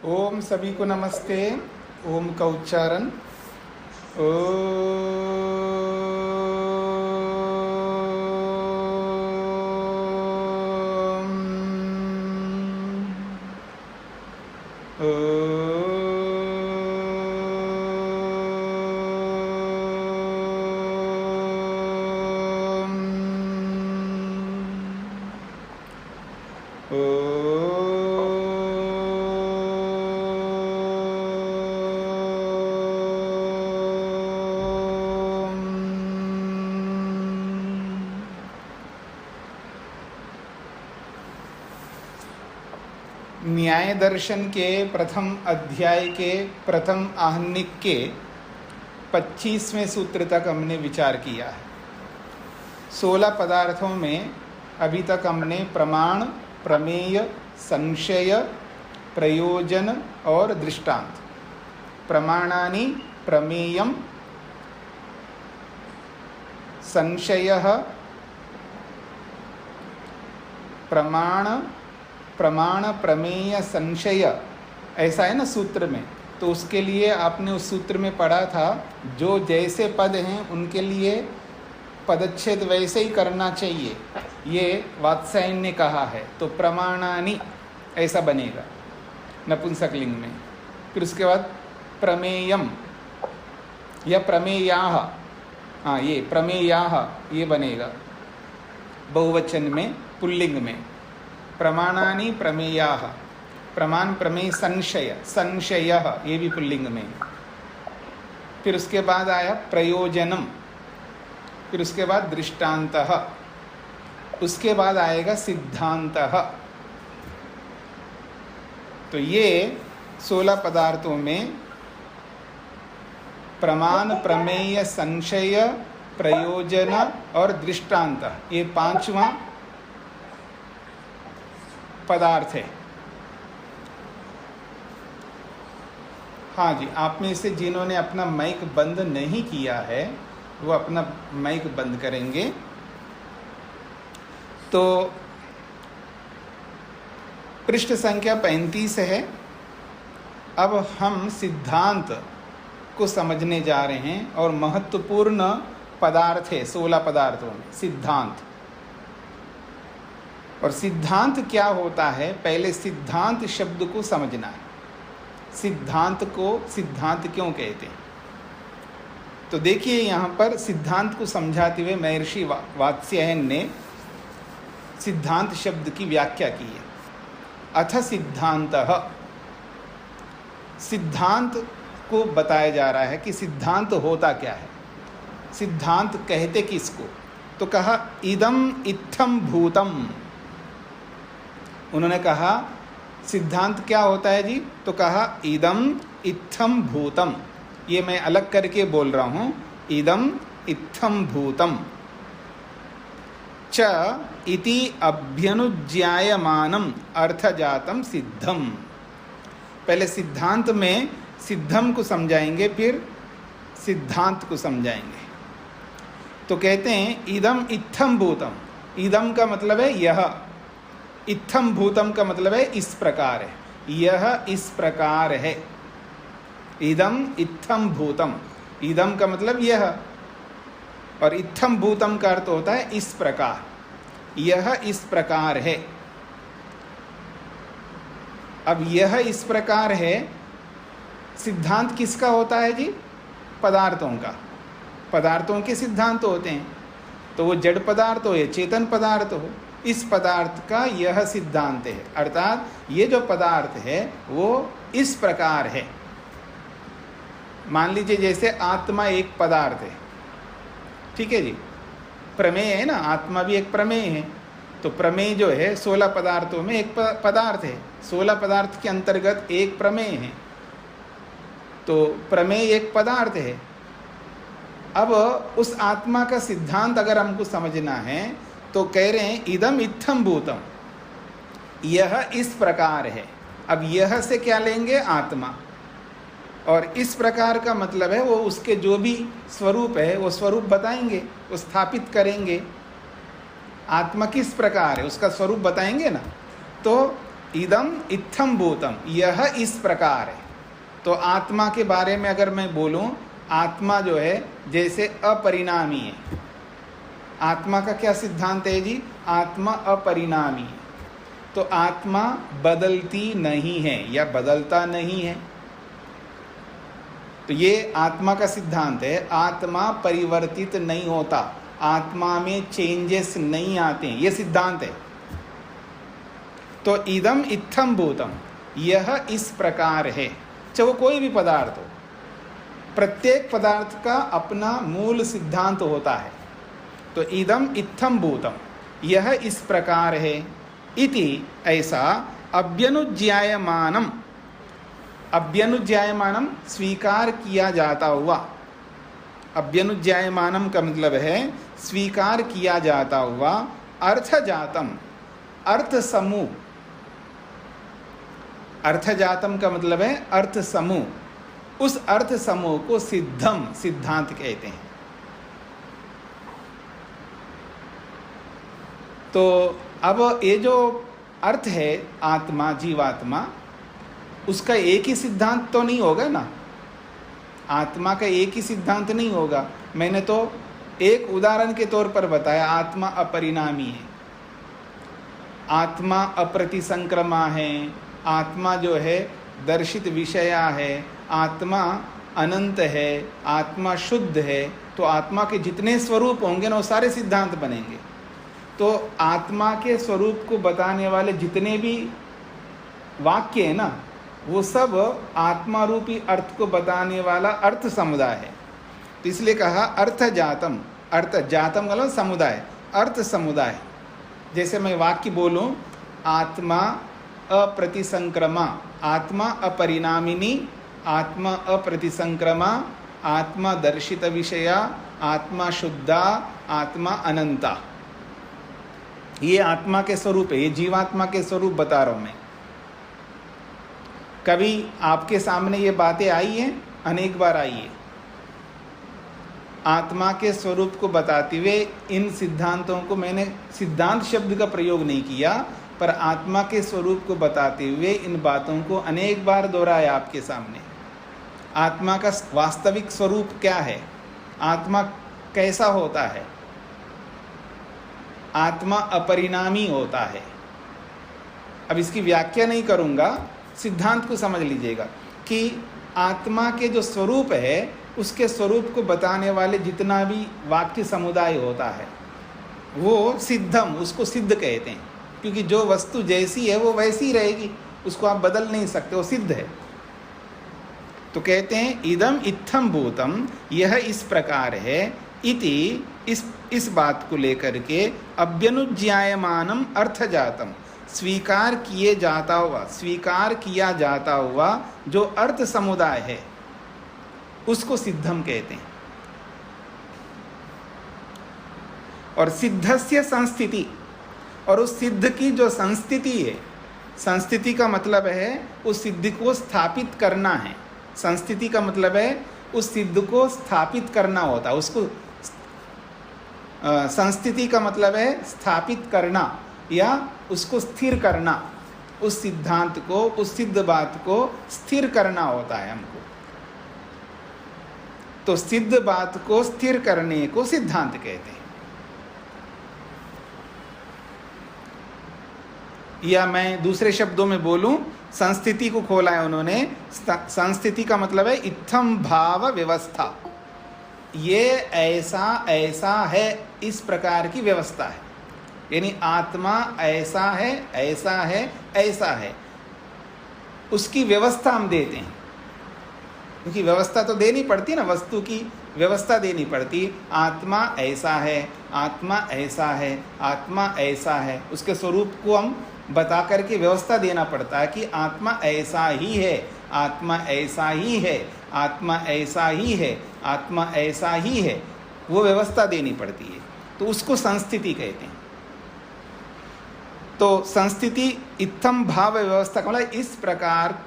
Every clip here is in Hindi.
ओम सभी को नमस्ते। ओम का उच्चारण न्याय दर्शन के प्रथम अध्याय के प्रथम आहनिक के 25वें सूत्र तक हमने विचार किया है। 16 पदार्थों में अभी तक हमने प्रमाण, प्रमेय, संशय, प्रयोजन और दृष्टांत, प्रमाणानि प्रमेयम, संशयः प्रमाण प्रमेय संशय, ऐसा है ना सूत्र में। तो उसके लिए आपने उस सूत्र में पढ़ा था, जो जैसे पद हैं उनके लिए पदच्छेद वैसे ही करना चाहिए, ये वात्स्यायन ने कहा है। तो प्रमाणानि ऐसा बनेगा नपुंसकलिंग में। फिर उसके बाद प्रमेयम या प्रमेयाः, हाँ ये प्रमेयाः ये बनेगा बहुवचन में, पुल्लिंग में। प्रमाणानि प्रमेयाः, प्रमाण प्रमेय संशय, संशयः ये भी पुल्लिंग में। फिर उसके बाद आया प्रयोजनम, फिर उसके बाद दृष्टान्तः, उसके बाद आएगा सिद्धान्तः। तो ये 16 पदार्थों में प्रमाण प्रमेय संशय प्रयोजन और दृष्टांत, ये 5वां पदार्थ है। हाँ जी, आप में से जिन्होंने अपना माइक बंद नहीं किया है वो अपना माइक बंद करेंगे। तो पृष्ठ संख्या 35 है। अब हम सिद्धांत को समझने जा रहे हैं और महत्वपूर्ण पदार्थ है 16 पदार्थों में सिद्धांत। और सिद्धांत क्या होता है, पहले सिद्धांत शब्द को समझना है। सिद्धांत को सिद्धांत क्यों कहते हैं? तो देखिए यहाँ पर सिद्धांत को समझाते हुए महर्षि वात्स्यायन ने सिद्धांत शब्द की व्याख्या की है। अथ सिद्धांतः, सिद्धांत को बताया जा रहा है कि सिद्धांत होता क्या है, सिद्धांत कहते किसको। तो कहा इदम इत्थम भूतम। उन्होंने कहा सिद्धांत क्या होता है जी? तो कहा इदम इत्थम भूतम। ये मैं अलग करके बोल रहा हूँ, इदम इत्थम भूतम च इति अभ्यनुज्ञायमानम अर्थजातम सिद्धम। पहले सिद्धांत में सिद्धम को समझाएंगे, फिर सिद्धांत को समझाएंगे। तो कहते हैं इदम इत्थम भूतम। इदम का मतलब है यह, इत्थम भूतम का मतलब है इस प्रकार है, यह इस प्रकार है। इदम इत्थम भूतम, इदम का मतलब यह, और इत्थम भूतम का अर्थ होता है इस प्रकार, यह इस प्रकार है। अब यह इस प्रकार है, सिद्धांत किसका होता है जी? पदार्थों का। पदार्थों के सिद्धांत होते हैं, तो वो जड़ पदार्थ हो या चेतन पदार्थ हो, इस पदार्थ का यह सिद्धांत है। अर्थात ये जो पदार्थ है वो इस प्रकार है। मान लीजिए जैसे आत्मा एक पदार्थ है, ठीक है जी, प्रमेय है ना, आत्मा भी एक प्रमेय है। तो प्रमेय जो है 16 पदार्थों में एक पदार्थ है, 16 पदार्थ के अंतर्गत एक प्रमेय है। तो प्रमेय एक पदार्थ है। अब उस आत्मा का सिद्धांत अगर हमको समझना है तो कह रहे हैं इदम इत्थम भूतम, यह इस प्रकार है। अब यह से क्या लेंगे? आत्मा। और इस प्रकार का मतलब है वो उसके जो भी स्वरूप है वो स्वरूप बताएंगे, वो स्थापित करेंगे। आत्मा किस प्रकार है उसका स्वरूप बताएंगे ना। तो इदम इत्थम भूतम, यह इस प्रकार है। तो आत्मा के बारे में अगर मैं बोलूं, आत्मा जो है जैसे अपरिणामी है। आत्मा का क्या सिद्धांत है जी? आत्मा अपरिणामी है। तो आत्मा बदलती नहीं है या बदलता नहीं है। तो ये आत्मा का सिद्धांत है। आत्मा परिवर्तित नहीं होता, आत्मा में चेंजेस नहीं आते, ये सिद्धांत है। तो इदम इत्थम भूतम, यह इस प्रकार है। चाहे वो कोई भी पदार्थ हो, प्रत्येक पदार्थ का अपना मूल सिद्धांत होता है। तो इदम इत्थम भूतम, यह इस प्रकार है। इति, ऐसा, अभ्यनुज्ञायमानम, अभ्यनुज्ञायमानम स्वीकार किया जाता हुआ। अभ्यनुज्ञायमानम का मतलब है स्वीकार किया जाता हुआ। अर्थजातम, अर्थ समूह, अर्थजातम का मतलब है अर्थ समूह। उस अर्थ समूह को सिद्धम, सिद्धांत कहते हैं। तो अब ये जो अर्थ है आत्मा, जीवात्मा, उसका एक ही सिद्धांत तो नहीं होगा ना। आत्मा का एक ही सिद्धांत नहीं होगा। मैंने तो एक उदाहरण के तौर पर बताया, आत्मा अपरिणामी है, आत्मा अप्रतिसंक्रमा है, आत्मा जो है दर्शित विषया है, आत्मा अनंत है, आत्मा शुद्ध है। तो आत्मा के जितने स्वरूप होंगे ना, वो सारे सिद्धांत बनेंगे। तो आत्मा के स्वरूप को बताने वाले जितने भी वाक्य है ना, वो सब आत्मा रूपी अर्थ को बताने वाला अर्थ समुदाय है। तो इसलिए कहा अर्थ जातम, अर्थ जातम मतलब समुदाय, अर्थ समुदाय। जैसे मैं वाक्य बोलूं, आत्मा अप्रतिसंक्रमा, आत्मा अपरिणामिनी, आत्मा अप्रतिसंक्रमा, आत्मा दर्शित विषया, आत्मा शुद्धा, आत्मा अनंता। ये आत्मा के स्वरूप है, ये जीवात्मा के स्वरूप बता रहा हूं मैं। कभी आपके सामने ये बातें आई हैं? अनेक बार आई है। आत्मा के स्वरूप को बताते हुए इन सिद्धांतों को, मैंने सिद्धांत शब्द का प्रयोग नहीं किया, पर आत्मा के स्वरूप को बताते हुए इन बातों को अनेक बार दोहराया आपके सामने। आत्मा का वास्तविक स्वरूप क्या है, आत्मा कैसा होता है। आत्मा अपरिणामी होता है। अब इसकी व्याख्या नहीं करूंगा, सिद्धांत को समझ लीजिएगा कि आत्मा के जो स्वरूप है, उसके स्वरूप को बताने वाले जितना भी वाक्य समुदाय होता है, वो सिद्धम, उसको सिद्ध कहते हैं। क्योंकि जो वस्तु जैसी है वो वैसी रहेगी, उसको आप बदल नहीं सकते, वो सिद्ध है। तो कहते हैं इदम इत्थम भूतम, यह इस प्रकार है। इति, इस बात को लेकर के अभ्यनुज्ञायमानम अर्थजातम, स्वीकार किए जाता हुआ, स्वीकार किया जाता हुआ जो अर्थ समुदाय है, उसको सिद्धम कहते हैं। और सिद्धस्य संस्थिति, और उस सिद्ध की जो संस्थिति है, संस्थिति का मतलब है उस सिद्ध को स्थापित करना है। संस्थिति का मतलब है उस सिद्ध को स्थापित करना होता है। उसको संस्थिति का मतलब है स्थापित करना या उसको स्थिर करना। उस सिद्धांत को, उस सिद्ध बात को स्थिर करना होता है हमको। तो सिद्ध बात को स्थिर करने को सिद्धांत कहते हैं। या मैं दूसरे शब्दों में बोलूं, संस्थिति को खोला है उन्होंने। संस्थिति का मतलब है इत्थम भाव व्यवस्था, ये ऐसा ऐसा है, इस प्रकार की व्यवस्था है। यानी आत्मा ऐसा है, ऐसा है, ऐसा है, उसकी व्यवस्था हम देते हैं। क्योंकि व्यवस्था तो देनी पड़ती ना, वस्तु की व्यवस्था देनी पड़ती। आत्मा ऐसा है, आत्मा ऐसा है, आत्मा ऐसा है, उसके स्वरूप को हम बता करके व्यवस्था देना पड़ता है कि आत्मा ऐसा ही है, आत्मा ऐसा ही है, आत्मा ऐसा ही है, आत्मा ऐसा ही है, वो व्यवस्था देनी पड़ती है। तो उसको संस्थिति कहते हैं। तो संस्थिति इत्थम भाव व्यवस्था का मतलब इस प्रकार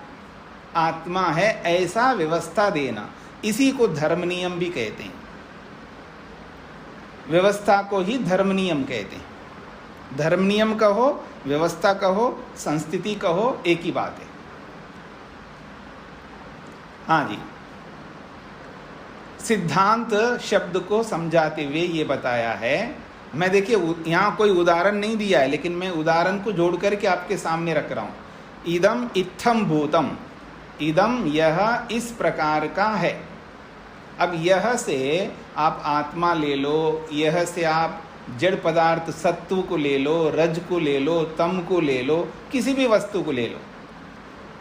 आत्मा है, ऐसा व्यवस्था देना, इसी को धर्म नियम भी कहते हैं। व्यवस्था को ही धर्म नियम कहते हैं। धर्म नियम कहो, व्यवस्था कहो, संस्थिति कहो, एक ही बात है। हाँ जी, सिद्धांत शब्द को समझाते हुए ये बताया है। मैं देखिए यहाँ कोई उदाहरण नहीं दिया है, लेकिन मैं उदाहरण को जोड़ करके आपके सामने रख रहा हूँ। इदम इत्थम भूतम, इदम यह इस प्रकार का है। अब यह से आप आत्मा ले लो, यह से आप जड़ पदार्थ सत्व को ले लो, रज को ले लो, तम को ले लो, किसी भी वस्तु को ले लो,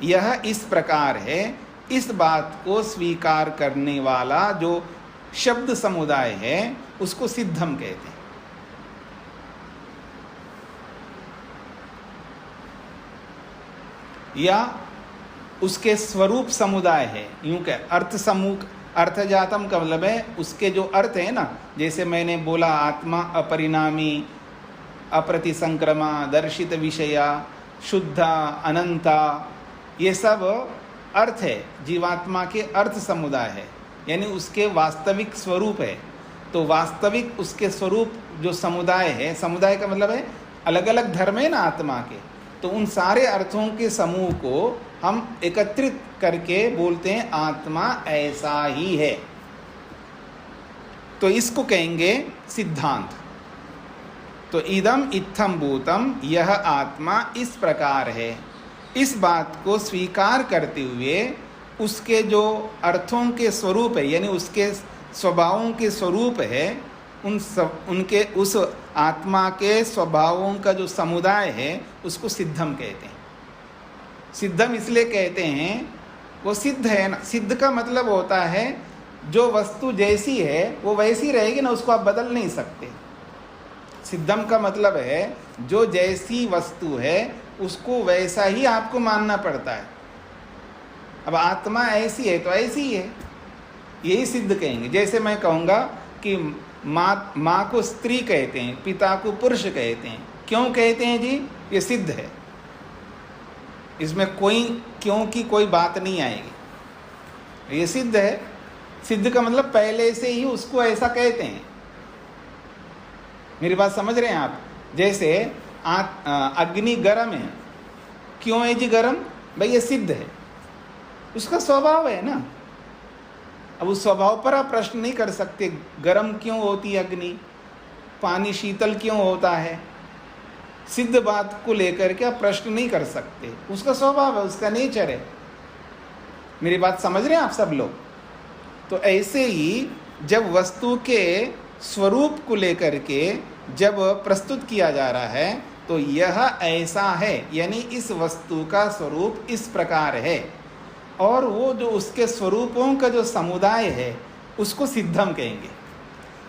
यह इस प्रकार है। इस बात को स्वीकार करने वाला जो शब्द समुदाय है उसको सिद्धम कहते हैं। या उसके स्वरूप समुदाय है, यूं कह अर्थ समूह, अर्थ जातम का मतलब है उसके जो अर्थ है ना, जैसे मैंने बोला आत्मा अपरिणामी, अप्रतिसंक्रमा, दर्शित विषया, शुद्धा, अनंता, ये सब अर्थ है, जीवात्मा के अर्थ समुदाय है, यानी उसके वास्तविक स्वरूप है। तो वास्तविक उसके स्वरूप जो समुदाय है, समुदाय का मतलब है अलग अलग धर्म है ना आत्मा के, तो उन सारे अर्थों के समूह को हम एकत्रित करके बोलते हैं आत्मा ऐसा ही है। तो इसको कहेंगे सिद्धांत। तो इदम इत्थम भूतम, यह आत्मा इस प्रकार है। इस बात को स्वीकार करते हुए उसके जो अर्थों के स्वरूप है, यानी उसके स्वभावों के स्वरूप है, उनके उस आत्मा के स्वभावों का जो समुदाय है उसको सिद्धम कहते हैं। सिद्धम इसलिए कहते हैं, वो सिद्ध है ना, सिद्ध का मतलब होता है जो वस्तु जैसी है वो वैसी रहेगी ना, उसको आप बदल नहीं सकते। सिद्धम का मतलब है जो जैसी वस्तु है उसको वैसा ही आपको मानना पड़ता है। अब आत्मा ऐसी है तो ऐसी ही है, यही सिद्ध कहेंगे। जैसे मैं कहूँगा कि माँ को स्त्री कहते हैं, पिता को पुरुष कहते हैं, क्यों कहते हैं जी? ये सिद्ध है, इसमें कोई क्यों की कोई बात नहीं आएगी, ये सिद्ध है। सिद्ध का मतलब पहले से ही उसको ऐसा कहते हैं। मेरी बात समझ रहे हैं आप? जैसे अग्नि गर्म है, क्यों है जी गर्म? भाई ये सिद्ध है, उसका स्वभाव है ना। अब उस स्वभाव पर आप प्रश्न नहीं कर सकते, गर्म क्यों होती है अग्नि, पानी शीतल क्यों होता है, सिद्ध बात को लेकर के आप प्रश्न नहीं कर सकते, उसका स्वभाव है, उसका नेचर है। मेरी बात समझ रहे हैं आप सब लोग? तो ऐसे ही जब वस्तु के स्वरूप को लेकर के जब प्रस्तुत किया जा रहा है तो यह ऐसा है, यानी इस वस्तु का स्वरूप इस प्रकार है, और वो जो उसके स्वरूपों का जो समुदाय है उसको सिद्धम कहेंगे।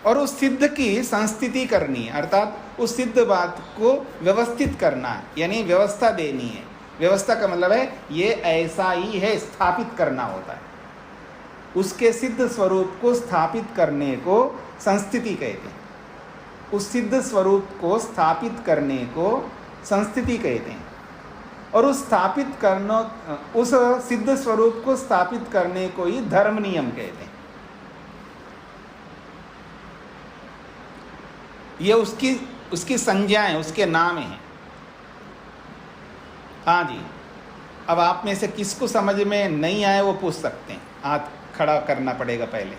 और उस सिद्ध की संस्थिति करनी है, अर्थात उस सिद्ध बात को व्यवस्थित करना है, यानी व्यवस्था देनी है। व्यवस्था का मतलब है ये ऐसा ही है, स्थापित करना होता है। उसके सिद्ध स्वरूप को स्थापित करने को संस्थिति कहते हैं। उस सिद्ध स्वरूप को स्थापित करने को संस्थिति कहते हैं। और उस स्थापित करना, उस सिद्ध स्वरूप को स्थापित करने को ही धर्म नियम कहते हैं। ये उसकी संज्ञाएं, उसके नाम हैं। हाँ जी, अब आप में से किसको समझ में नहीं आए वो पूछ सकते हैं, हाथ खड़ा करना पड़ेगा पहले।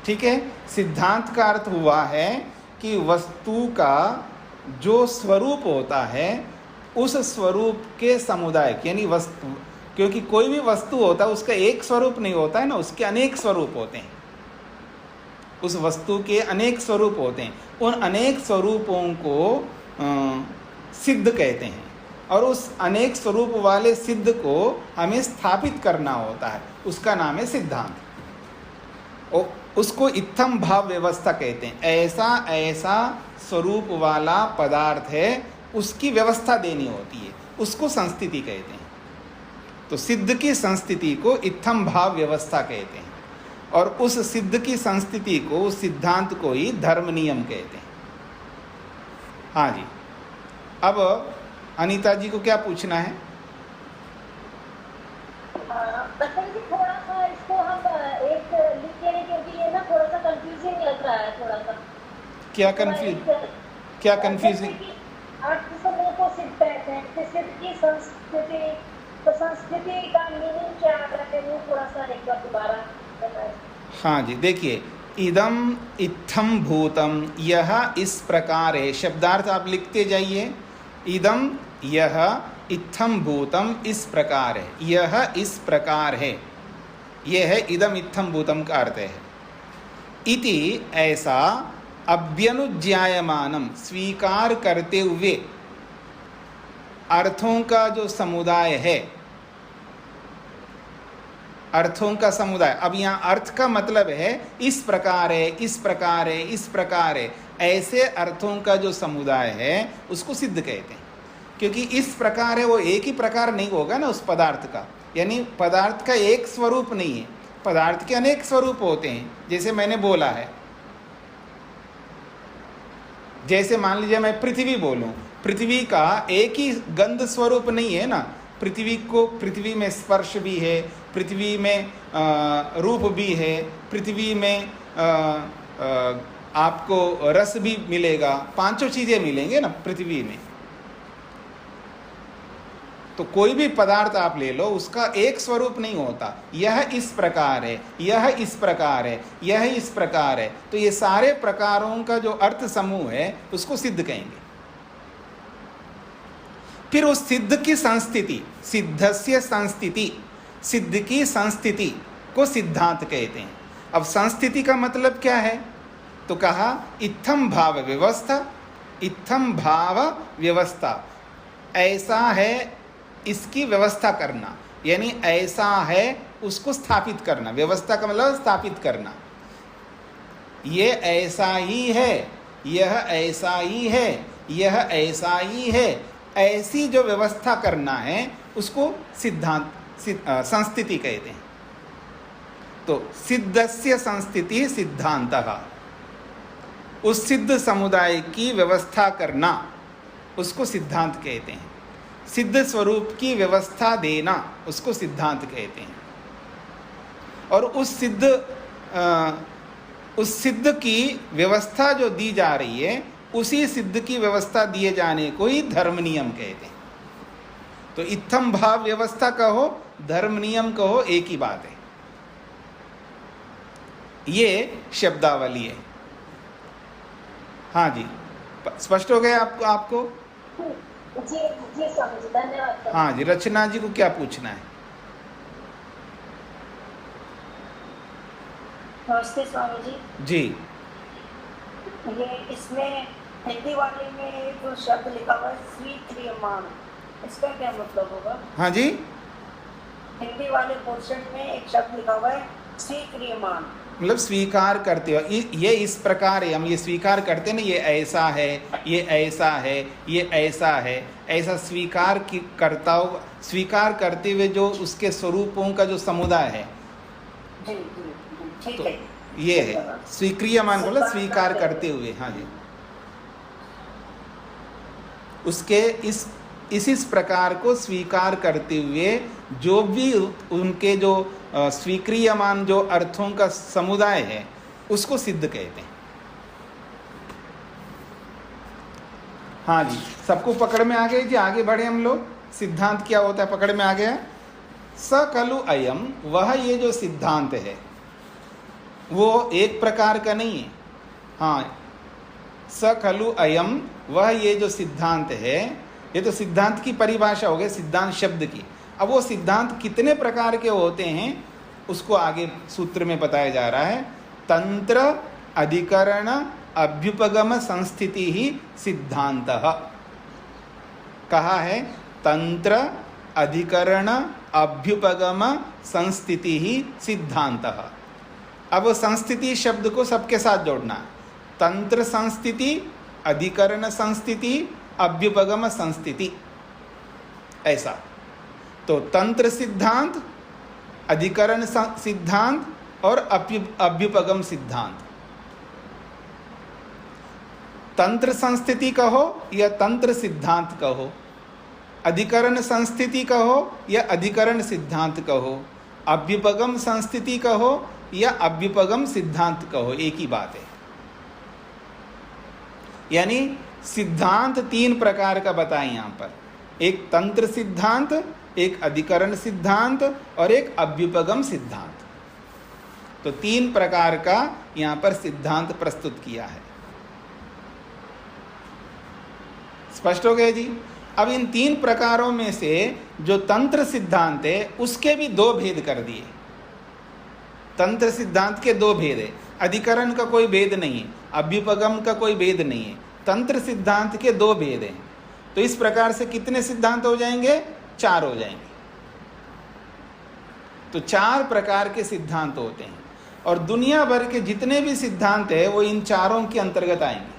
ठीक है, सिद्धांत का अर्थ हुआ है कि वस्तु का जो स्वरूप होता है उस स्वरूप के समुदाय, यानी वस्तु, क्योंकि कोई भी वस्तु होता है उसका एक स्वरूप नहीं होता है ना, उसके अनेक स्वरूप होते हैं। उस वस्तु के अनेक स्वरूप होते हैं, उन अनेक स्वरूपों को सिद्ध कहते हैं। और उस अनेक स्वरूप वाले सिद्ध को हमें स्थापित करना होता है, उसका नाम है सिद्धांत। और उसको इत्थम भाव व्यवस्था कहते हैं। ऐसा ऐसा स्वरूप वाला पदार्थ है, उसकी व्यवस्था देनी होती है, उसको संस्थिति कहते हैं। तो सिद्ध की संस्थिति को इत्थम भाव व्यवस्था कहते हैं, और उस सिद्ध की संस्थिति को, उस सिद्धांत को ही धर्म नियम कहते हैं। हाँ जी, अब अनीता जी को क्या पूछना है? थोड़ा सा इसको हम एक लिख के, क्योंकि ये ना थोड़ा सा कंफ्यूजिंग लग रहा है थोड़ा सा। क्या कंफ्यूजिंग? अर्थ समूह को सिद्ध कहते हैं, तो सिद्ध की संस्कृति, तो संस्कृति का मीनिंग क्या है वो थोड़ा सा एक बार दोबारा बताएं। हाँ जी, देखिए, इदम इत्थम भूतम, यह इस प्रकार है। शब्दार्थ आप लिखते जाइए। इदम, यह, इत्थम भूतम, इस प्रकार है, यह इस प्रकार है। यह है इदम इत्थम भूतम का अर्थ है। इति, ऐसा, अभ्यनुज्ञायमानम, स्वीकार करते हुए, अर्थों का जो समुदाय है, अर्थों का समुदाय। अब यहाँ अर्थ का मतलब है इस प्रकार है, इस प्रकार है, इस प्रकार है, ऐसे अर्थों का जो समुदाय है उसको सिद्ध कहते हैं। क्योंकि इस प्रकार है, वो एक ही प्रकार नहीं होगा ना उस पदार्थ का, यानी पदार्थ का एक स्वरूप नहीं है, पदार्थ के अनेक स्वरूप होते हैं। जैसे मैंने बोला है, जैसे मान लीजिए मैं पृथ्वी बोलूं, पृथ्वी का एक ही गंध स्वरूप नहीं है ना। पृथ्वी में स्पर्श भी है, पृथ्वी में रूप भी है, पृथ्वी में आपको रस भी मिलेगा, पांचों चीजें मिलेंगे ना पृथ्वी में। तो कोई भी पदार्थ आप ले लो, उसका एक स्वरूप नहीं होता। यह इस प्रकार है, यह इस प्रकार है, यह इस प्रकार है। तो ये सारे प्रकारों का जो अर्थ समूह है उसको सिद्ध कहेंगे। फिर उस सिद्ध की संस्थिति, सिद्धस्य संस्थिति, सिद्ध की संस्थिति को सिद्धांत कहते हैं। अब संस्थिति का मतलब क्या है? तो कहा इत्थम भाव व्यवस्था, इत्थम भाव व्यवस्था, ऐसा है इसकी व्यवस्था करना, यानी ऐसा है उसको स्थापित करना। व्यवस्था का मतलब स्थापित करना। ये ऐसा ही है, यह ऐसा ही है, यह ऐसा ही है, ऐसी जो व्यवस्था करना है उसको सिद्धांत संस्थिति कहते हैं। तो सिद्धस्य संस्थिति सिद्धांतः, उस सिद्ध समुदाय की व्यवस्था करना उसको सिद्धांत कहते हैं। सिद्ध स्वरूप की व्यवस्था देना उसको सिद्धांत कहते हैं। और उस सिद्ध की व्यवस्था जो दी जा रही है, उसी सिद्ध की व्यवस्था दिए जाने को ही धर्म नियम कहते हैं। तो इत्थम भाव व्यवस्था कहो, धर्म नियम कहो, एक ही बात है। ये शब्दावली है। हाँ जी, स्पष्ट हो गया आपको? जी जी स्वामी जी, धन्यवाद। हाँ जी, रचना जी को क्या पूछना है? नमस्ते स्वामी जी। जी, ये इसमें हिंदी वाले में जो शब्द लिखा हुआ है स्वीक्रियमान, इसका क्या मतलब होगा? हाँ जी, हिंदी वाले पोर्शन में एक शब्द लिखा हुआ है स्वीक्रियमान, मतलब स्वीकार करते हो। ये इस प्रकार है, हम ये स्वीकार करते हैं ना, ये ऐसा है, ये ऐसा है, ये ऐसा है, ऐसा स्वीकार करता हो, स्वीकार करते हुए जो उसके स्वरूपों का जो समुदाय है, जी जी ठीक तो है, ये है स्वीक्रियमान, बोला स्वीकार करते हुए। हाँ जी, उसके इस प्रकार को स्वीकार करते हुए जो भी उनके जो स्वीक्रियमान जो अर्थों का समुदाय है उसको सिद्ध कहते हैं। हाँ जी, सबको पकड़ में आ गए जी? आगे बढ़े हम लोग। सिद्धांत क्या होता है, पकड़ में आ गया? स खलु अयम, वह ये जो सिद्धांत है वो एक प्रकार का नहीं है। हाँ, स खलु अयम, वह ये जो सिद्धांत है, ये तो सिद्धांत की परिभाषा हो गई, सिद्धांत शब्द की। अब वो सिद्धांत कितने प्रकार के होते हैं उसको आगे सूत्र में बताया जा रहा है। तंत्र अधिकरण अभ्युपगम संस्थिति ही सिद्धांतः, कहा है तंत्र अधिकरण अभ्युपगम संस्थिति ही सिद्धांतः। अब संस्थिति शब्द को सबके साथ जोड़ना। तंत्र संस्थिति, अधिकरण संस्थिति, अभ्युपगम संस्थिति, ऐसा। तो तंत्र सिद्धांत, अधिकरण सिद्धांत और अभ्युपगम सिद्धांत। तंत्र संस्थिति कहो या तंत्र सिद्धांत कहो, अधिकरण संस्थिति कहो या अधिकरण सिद्धांत कहो, अभ्युपगम संस्थिति कहो या अभ्युपगम सिद्धांत कहो, एक ही बात है। यानी सिद्धांत 3 प्रकार का बताएं यहाँ पर, एक तंत्र सिद्धांत, एक अधिकरण सिद्धांत और एक अभ्युपगम सिद्धांत। तो 3 प्रकार का यहाँ पर सिद्धांत प्रस्तुत किया है। स्पष्ट हो गया जी। अब इन 3 प्रकारों में से जो तंत्र सिद्धांत है उसके भी 2 भेद कर दिए। तंत्र सिद्धांत के 2 भेद है, अधिकरण का कोई भेद नहीं है, अभ्युपगम का कोई भेद नहीं है, तंत्र सिद्धांत के 2 भेद हैं। तो इस प्रकार से कितने सिद्धांत हो जाएंगे? 4 हो जाएंगे। तो 4 प्रकार के सिद्धांत होते हैं और दुनिया भर के जितने भी सिद्धांत है वो इन चारों के अंतर्गत आएंगे।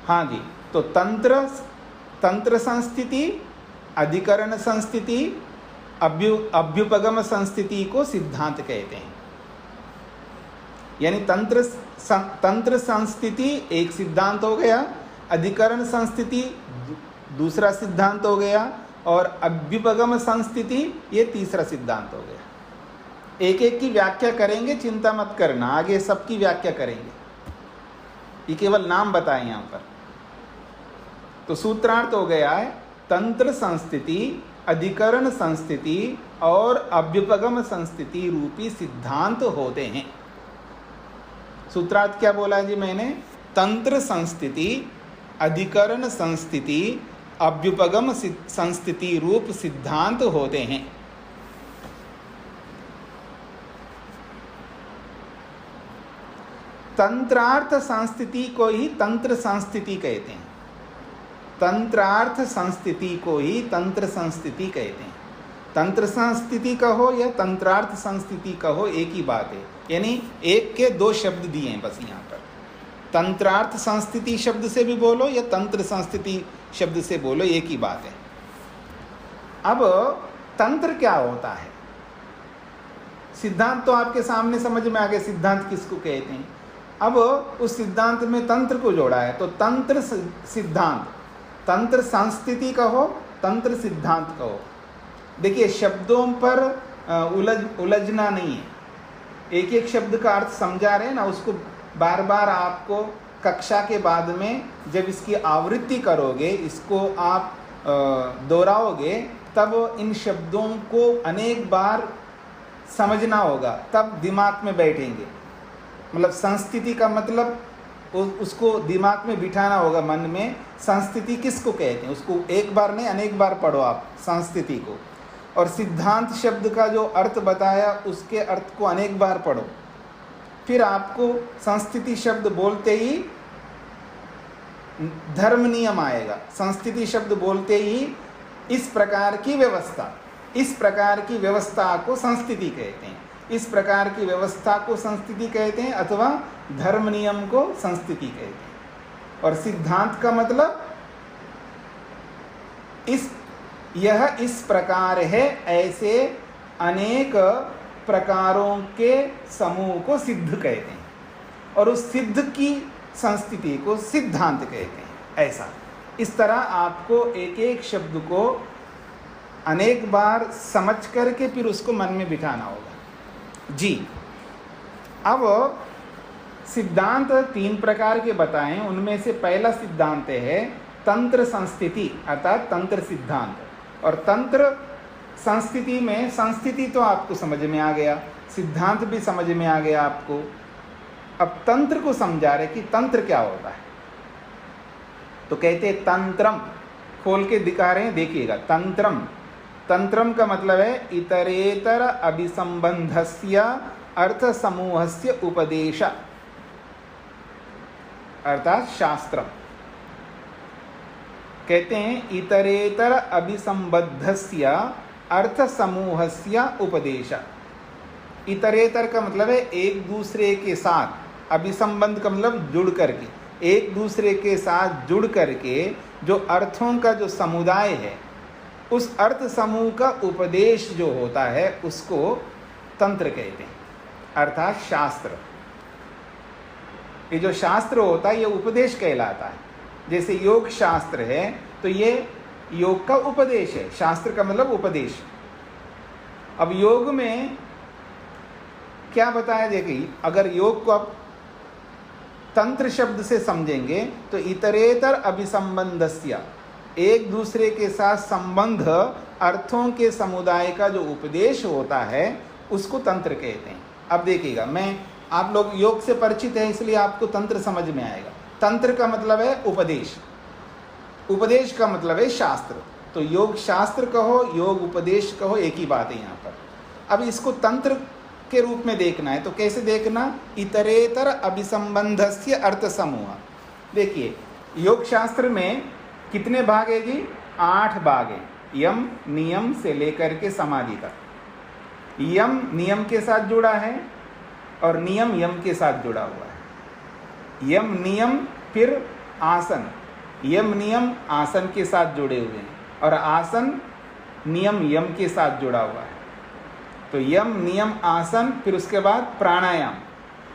हाँ जी, तो तंत्र संस्थिति, अधिकरण संस्थिति, अभ्युपगम संस्थिति को सिद्धांत कहते हैं। यानी तंत्र संस्थिति एक सिद्धांत हो गया, अधिकरण संस्थिति दूसरा सिद्धांत हो गया और अभ्युपगम संस्थिति ये तीसरा सिद्धांत हो गया। एक एक की व्याख्या करेंगे, चिंता मत करना, आगे सबकी व्याख्या करेंगे, ये केवल नाम बताएं यहाँ पर। तो सूत्रार्थ हो गया है तंत्र संस्थिति, अधिकरण संस्थिति और अभ्युपगम संस्थिति रूपी सिद्धांत होते हैं। सूत्रार्थ क्या बोला जी मैंने? तंत्र संस्थिति, अधिकरण संस्थिति, अभ्युपगम संस्थिति रूप सिद्धांत होते हैं। तंत्रार्थ संस्थिति को ही तंत्र संस्थिति कहते हैं। तंत्रार्थ संस्थिति को ही तंत्र संस्थिति कहते हैं। तंत्र संस्थिति कहो या तंत्रार्थ संस्थिति कहो, एक ही बात है। यानी एक के 2 शब्द दिए हैं बस यहाँ पर। तंत्रार्थ संस्थिति शब्द से भी बोलो या तंत्र संस्थिति शब्द से बोलो, एक ही बात है। अब तंत्र क्या होता है? सिद्धांत तो आपके सामने समझ में आ गया, सिद्धांत किसको कहते हैं। अब उस सिद्धांत में तंत्र को जोड़ा है, तो तंत्र सिद्धांत, तंत्र संस्थिति कहो, तंत्र सिद्धांत कहो। देखिए शब्दों पर उलझना नहीं है, एक एक शब्द का अर्थ समझा रहे हैं ना, उसको बार बार आपको कक्षा के बाद में जब इसकी आवृत्ति करोगे, इसको आप दोहराओगे, तब इन शब्दों को अनेक बार समझना होगा, तब दिमाग में बैठेंगे। मतलब संस्थिति का मतलब उसको दिमाग में बिठाना होगा मन में। संस्थिति किसको कहते हैं उसको एक बार नहीं अनेक बार पढ़ो आप संस्थिति को। और सिद्धांत शब्द का जो अर्थ बताया उसके अर्थ को अनेक बार पढ़ो। फिर आपको संस्थिति शब्द बोलते ही धर्म नियम आएगा। संस्थिति शब्द बोलते ही इस प्रकार की व्यवस्था, इस प्रकार की व्यवस्था को संस्थिति कहते हैं। इस प्रकार की व्यवस्था को संस्थिति कहते हैं अथवा धर्म नियम को संस्थिति कहते हैं। और सिद्धांत का मतलब यह इस प्रकार है, ऐसे अनेक प्रकारों के समूह को सिद्ध कहते हैं और उस सिद्ध की संस्थिति को सिद्धांत कहते हैं। ऐसा इस तरह आपको एक एक शब्द को अनेक बार समझ करके फिर उसको मन में बिठाना होगा जी। अब सिद्धांत 3 प्रकार के बताएं, उनमें से पहला सिद्धांत है तंत्र संस्थिति अर्थात तंत्र सिद्धांत। और तंत्र संस्थिति में संस्थिति तो आपको समझ में आ गया, सिद्धांत भी समझ में आ गया आपको। अब तंत्र को समझा रहे कि तंत्र क्या होता है। तो कहते हैं तंत्रम, खोल के दिखा रहे हैं, देखिएगा। तंत्रम, तंत्रम का मतलब है इतरेतर अभिसंबंधस्य अर्थ समूहस्य उपदेश अर्थात शास्त्र। कहते हैं इतरेतर अभिसंबद्धस्य अर्थ समूहस्य उपदेश। इतरेतर का मतलब है एक दूसरे के साथ, अभिसंबंध का मतलब जुड़ करके, एक दूसरे के साथ जुड़ करके जो अर्थों का जो समुदाय है, उस अर्थ समूह का उपदेश जो होता है उसको तंत्र कहते हैं अर्थात शास्त्र। ये जो शास्त्र होता है ये उपदेश कहलाता है। जैसे योग शास्त्र है तो ये योग का उपदेश है, शास्त्र का मतलब उपदेश। अब योग में क्या बताया, देखिए अगर योग को आप तंत्र शब्द से समझेंगे तो इतरेतर अभिसंबंधस्य, एक दूसरे के साथ संबंध अर्थों के समुदाय का जो उपदेश होता है उसको तंत्र कहते हैं। अब देखिएगा, मैं आप लोग योग से परिचित हैं इसलिए आपको तंत्र समझ में आएगा। तंत्र का मतलब है उपदेश, उपदेश का मतलब है शास्त्र। तो योग शास्त्र कहो, योग उपदेश कहो, एक ही बात है यहाँ पर। अब इसको तंत्र के रूप में देखना है तो कैसे देखना, इतरेतर अभिसंबंधस्य अर्थ समूह। देखिए योग शास्त्र में कितने भाग है जी, 8 भाग है। यम नियम से लेकर के समाधि तक। यम नियम के साथ जुड़ा है और नियम यम के साथ जुड़ा हुआ है। यम नियम फिर आसन, यम नियम आसन के साथ जुड़े हुए हैं और आसन नियम यम के साथ जुड़ा हुआ है। तो यम नियम आसन, फिर उसके बाद प्राणायाम।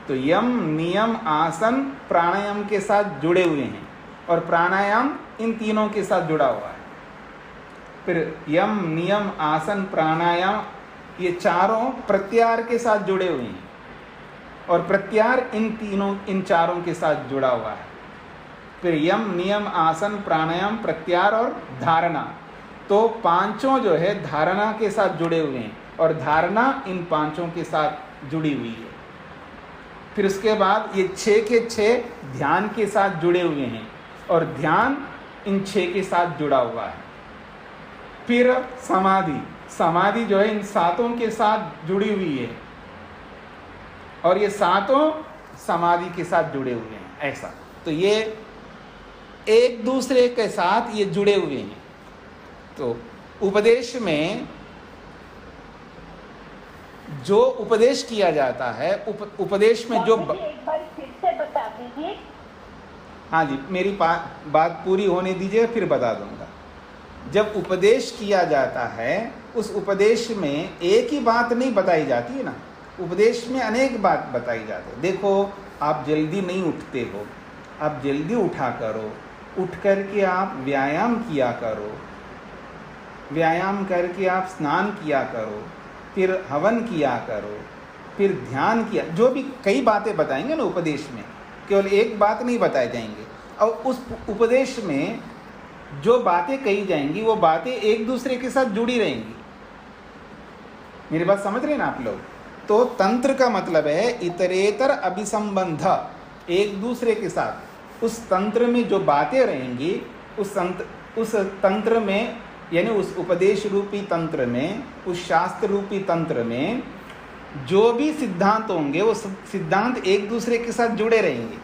तो यम नियम आसन प्राणायाम के साथ जुड़े हुए हैं और प्राणायाम इन तीनों के साथ जुड़ा हुआ है। फिर यम नियम आसन प्राणायाम ये चारों प्रत्याहार के साथ जुड़े हुए हैं और प्रत्याहार इन चारों के साथ जुड़ा हुआ है। फिर यम नियम आसन प्राणायाम प्रत्याहार और धारणा, तो पांचों जो है धारणा के साथ जुड़े हुए हैं और धारणा इन पांचों के साथ जुड़ी हुई है। फिर उसके बाद ये 6 के 6 ध्यान के साथ जुड़े हुए हैं और ध्यान इन 6 के साथ जुड़ा हुआ है। फिर समाधि, समाधि जो है इन 7 के साथ जुड़ी हुई है और ये 7 समाधि के साथ जुड़े हुए हैं। ऐसा तो ये एक दूसरे के साथ ये जुड़े हुए हैं। तो उपदेश में जो उपदेश किया जाता है, उपदेश में जो एक बार फिर से बता दीजिए। हाँ जी, मेरी बात पूरी होने दीजिए फिर बता दूंगा। जब उपदेश किया जाता है उस उपदेश में एक ही बात नहीं बताई जाती है ना, उपदेश में अनेक बात बताई जाती है। देखो आप जल्दी नहीं उठते हो, आप जल्दी उठा करो, उठ करके आप व्यायाम किया करो, व्यायाम करके आप स्नान किया करो, फिर हवन किया करो, फिर ध्यान किया, जो भी कई बातें बताएंगे ना उपदेश में, केवल एक बात नहीं बताए जाएंगे। और उस उपदेश में जो बातें कही जाएंगी वो बातें एक दूसरे के साथ जुड़ी रहेंगी। मेरी बात समझ रहे हैं ना आप लोग? तो तंत्र का मतलब है इतरेतर अभिसंबंध, एक दूसरे के साथ। उस तंत्र में जो बातें रहेंगी उस तंत्र में, यानी उस उपदेश रूपी तंत्र में, उस शास्त्र रूपी तंत्र में जो भी सिद्धांत होंगे वो सिद्धांत एक दूसरे के साथ जुड़े रहेंगे।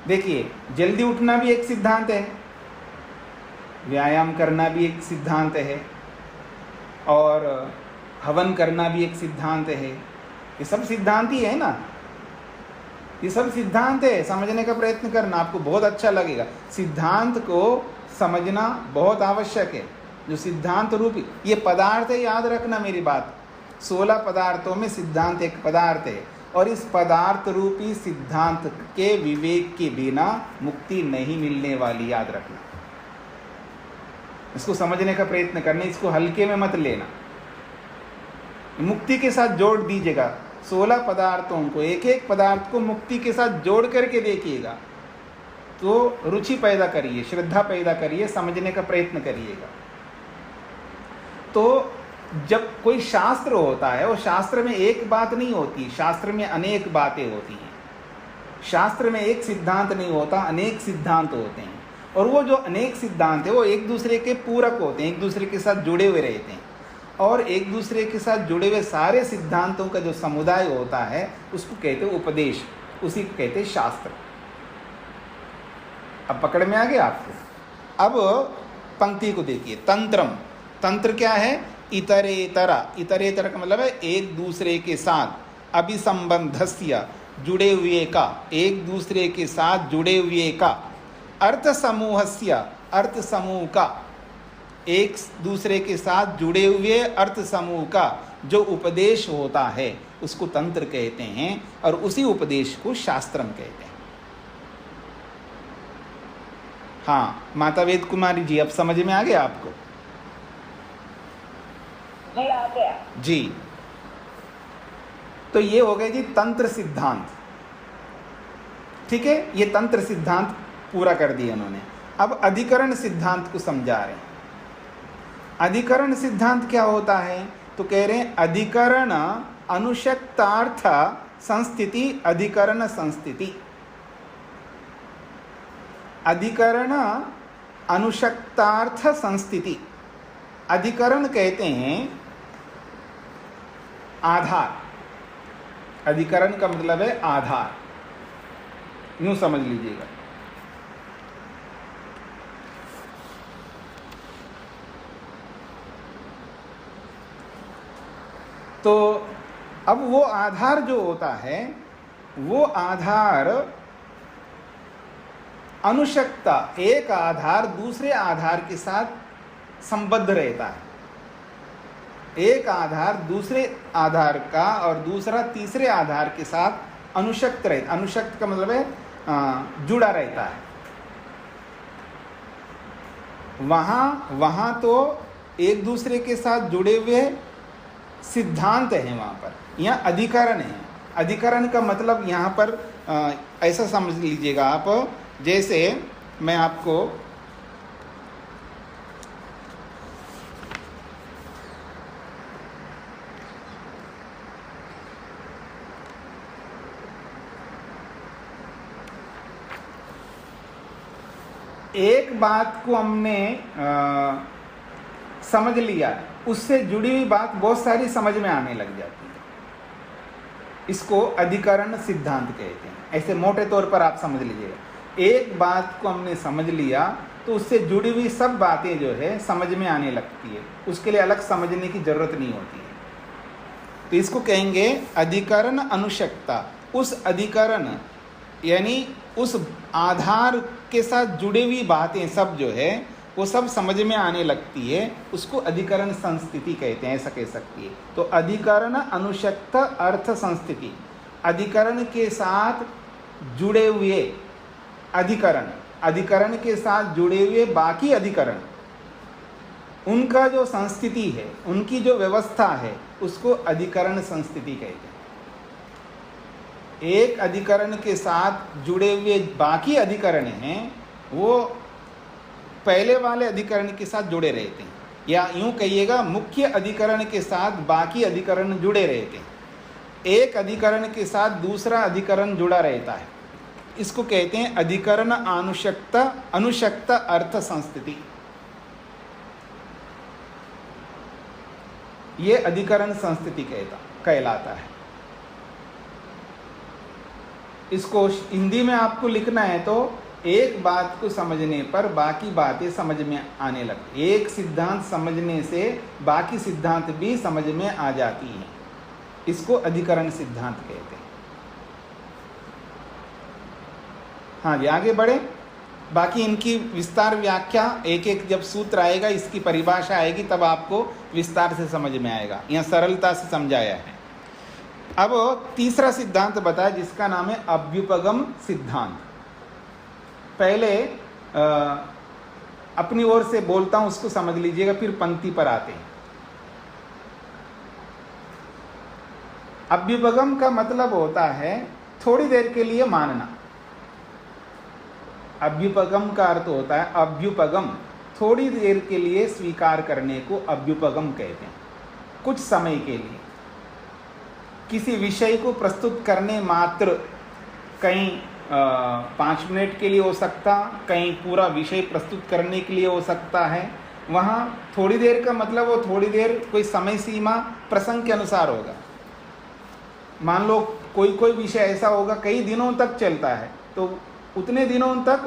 देखिए जल्दी उठना भी एक सिद्धांत है, व्यायाम करना भी एक सिद्धांत है और हवन करना भी एक सिद्धांत है। ये सब सिद्धांत ही है ना, ये सब सिद्धांत है। समझने का प्रयत्न करना, आपको बहुत अच्छा लगेगा। सिद्धांत को समझना बहुत आवश्यक है। जो सिद्धांत रूपी ये पदार्थ है, याद रखना मेरी बात, 16 पदार्थों में सिद्धांत एक पदार्थ है और इस पदार्थ रूपी सिद्धांत के विवेक के बिना मुक्ति नहीं मिलने वाली, याद रखना। इसको समझने का प्रयत्न करना, इसको हल्के में मत लेना, मुक्ति के साथ जोड़ दीजिएगा। 16 पदार्थों को, एक एक पदार्थ को मुक्ति के साथ जोड़ करके देखिएगा तो रुचि पैदा करिए, श्रद्धा पैदा करिए, समझने का प्रयत्न करिएगा। तो जब कोई शास्त्र होता है वो शास्त्र में एक बात नहीं होती, शास्त्र में अनेक बातें होती हैं। शास्त्र में एक सिद्धांत नहीं होता, अनेक सिद्धांत होते हैं और वो जो अनेक सिद्धांत है वो एक दूसरे के पूरक होते हैं, एक दूसरे के साथ जुड़े हुए रहते हैं और एक दूसरे के साथ जुड़े हुए सारे सिद्धांतों का जो समुदाय होता है उसको कहते हैं उपदेश, उसी को कहते हैं शास्त्र। अब पकड़ में आ गया आपको। अब पंक्ति को देखिए, तंत्रम, तंत्र क्या है? इतरेतरा, इतरेतर का मतलब है एक दूसरे के साथ, अभिसंबंधस्य जुड़े हुए का, एक दूसरे के साथ जुड़े हुए का, अर्थ समूहस्य, अर्थ समूह का, एक दूसरे के साथ जुड़े हुए अर्थ समूह का जो उपदेश होता है उसको तंत्र कहते हैं और उसी उपदेश को शास्त्रम कहते हैं। हाँ माता वेद कुमारी जी, अब समझ में आ गया आपको? जी आ गया। जी, तो ये हो गए जी तंत्र सिद्धांत। ठीक है, ये तंत्र सिद्धांत पूरा कर दिए उन्होंने। अब अधिकरण सिद्धांत को समझा रहे हैं। अधिकरण सिद्धांत क्या होता है? तो कह रहे हैं अधिकरण अनुशक्तार्थ संस्थिति अधिकरण संस्थिति। अधिकरण अनुशक्तार्थ संस्थिति। अधिकरण कहते हैं आधार। अधिकरण का मतलब है आधार, यूं समझ लीजिएगा। तो अब वो आधार जो होता है, वो आधार अनुशक्ता, एक आधार दूसरे आधार के साथ संबद्ध रहता है। एक आधार दूसरे आधार का और दूसरा तीसरे आधार के साथ अनुशक्त रहता। अनुशक्त का मतलब है जुड़ा रहता है। वहाँ तो एक दूसरे के साथ जुड़े हुए सिद्धांत हैं वहाँ पर। यहाँ अधिकरण है। अधिकरण का मतलब यहाँ पर ऐसा समझ लीजिएगा आप, जैसे मैं आपको एक बात को हमने समझ लिया, उससे जुड़ी हुई बात बहुत सारी समझ में आने लग जाती है। इसको अधिकरण सिद्धांत कहते हैं। ऐसे मोटे तौर पर आप समझ लीजिएगा, एक बात को हमने समझ लिया तो उससे जुड़ी हुई सब बातें जो है समझ में आने लगती है। उसके लिए अलग समझने की जरूरत नहीं होती है। तो इसको कहेंगे अधिकरण अनुशक्ता। उस अधिकरण यानी उस आधार के साथ जुड़ी हुई बातें सब जो है वो सब समझ में आने लगती है, उसको अधिकरण संस्थिति कहते हैं, ऐसा कह सकती है। तो अधिकरण अनुशक्त अर्थ संस्थिति, अधिकरण के साथ जुड़े हुए अधिकरण, अधिकरण के साथ जुड़े हुए बाकी अधिकरण, उनका जो संस्थिति है, उनकी जो व्यवस्था है, उसको अधिकरण संस्थिति कहते हैं। एक अधिकरण के साथ जुड़े हुए बाकी अधिकरण हैं, वो पहले वाले अधिकरण के साथ जुड़े रहते हैं, या यूं कहिएगा मुख्य अधिकरण के साथ बाकी अधिकरण जुड़े रहते हैं। एक अधिकरण के साथ दूसरा अधिकरण जुड़ा रहता है। इसको कहते हैं अधिकरण अनुशक्त अर्थ संस्थिति। ये अधिकरण संस्थिति कहलाता है। इसको हिंदी में आपको लिखना है तो एक बात को समझने पर बाकी बातें समझ में आने लगती। एक सिद्धांत समझने से बाकी सिद्धांत भी समझ में आ जाती हैं। इसको अधिकरण सिद्धांत कहते हैं। हाँ जी, आगे बढ़े। बाकी इनकी विस्तार व्याख्या, एक एक जब सूत्र आएगा, इसकी परिभाषा आएगी, तब आपको विस्तार से समझ में आएगा। यहाँ सरलता से समझाया है। अब तीसरा सिद्धांत बताया जिसका नाम है अभ्युपगम सिद्धांत। पहले अपनी ओर से बोलता हूं, उसको समझ लीजिएगा, फिर पंक्ति पर आते हैं। अभ्युपगम का मतलब होता है थोड़ी देर के लिए मानना। अभ्युपगम का अर्थ होता है अभ्युपगम, थोड़ी देर के लिए स्वीकार करने को अभ्युपगम कहते हैं। कुछ समय के लिए किसी विषय को प्रस्तुत करने मात्र, कहीं 5 मिनट के लिए हो सकता, कहीं पूरा विषय प्रस्तुत करने के लिए हो सकता है। वहाँ थोड़ी देर का मतलब वो थोड़ी देर कोई समय सीमा प्रसंग के अनुसार होगा। मान लो कोई विषय ऐसा होगा कई दिनों तक चलता है, तो उतने दिनों तक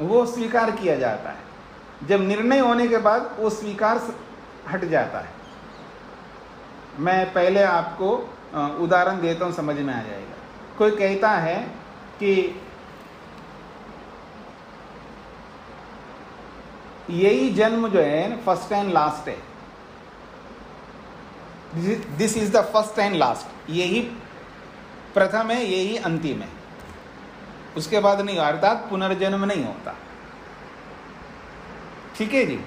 वो स्वीकार किया जाता है। जब निर्णय होने के बाद वो स्वीकार हट जाता है। मैं पहले आपको उदाहरण देता हूँ, समझ में आ जाएगा। कोई कहता है कि यही जन्म जो है फर्स्ट एंड लास्ट है, this is the first and last, यही प्रथम है, यही अंतिम है, उसके बाद नहीं, अर्थात पुनर्जन्म नहीं होता। ठीक है जी,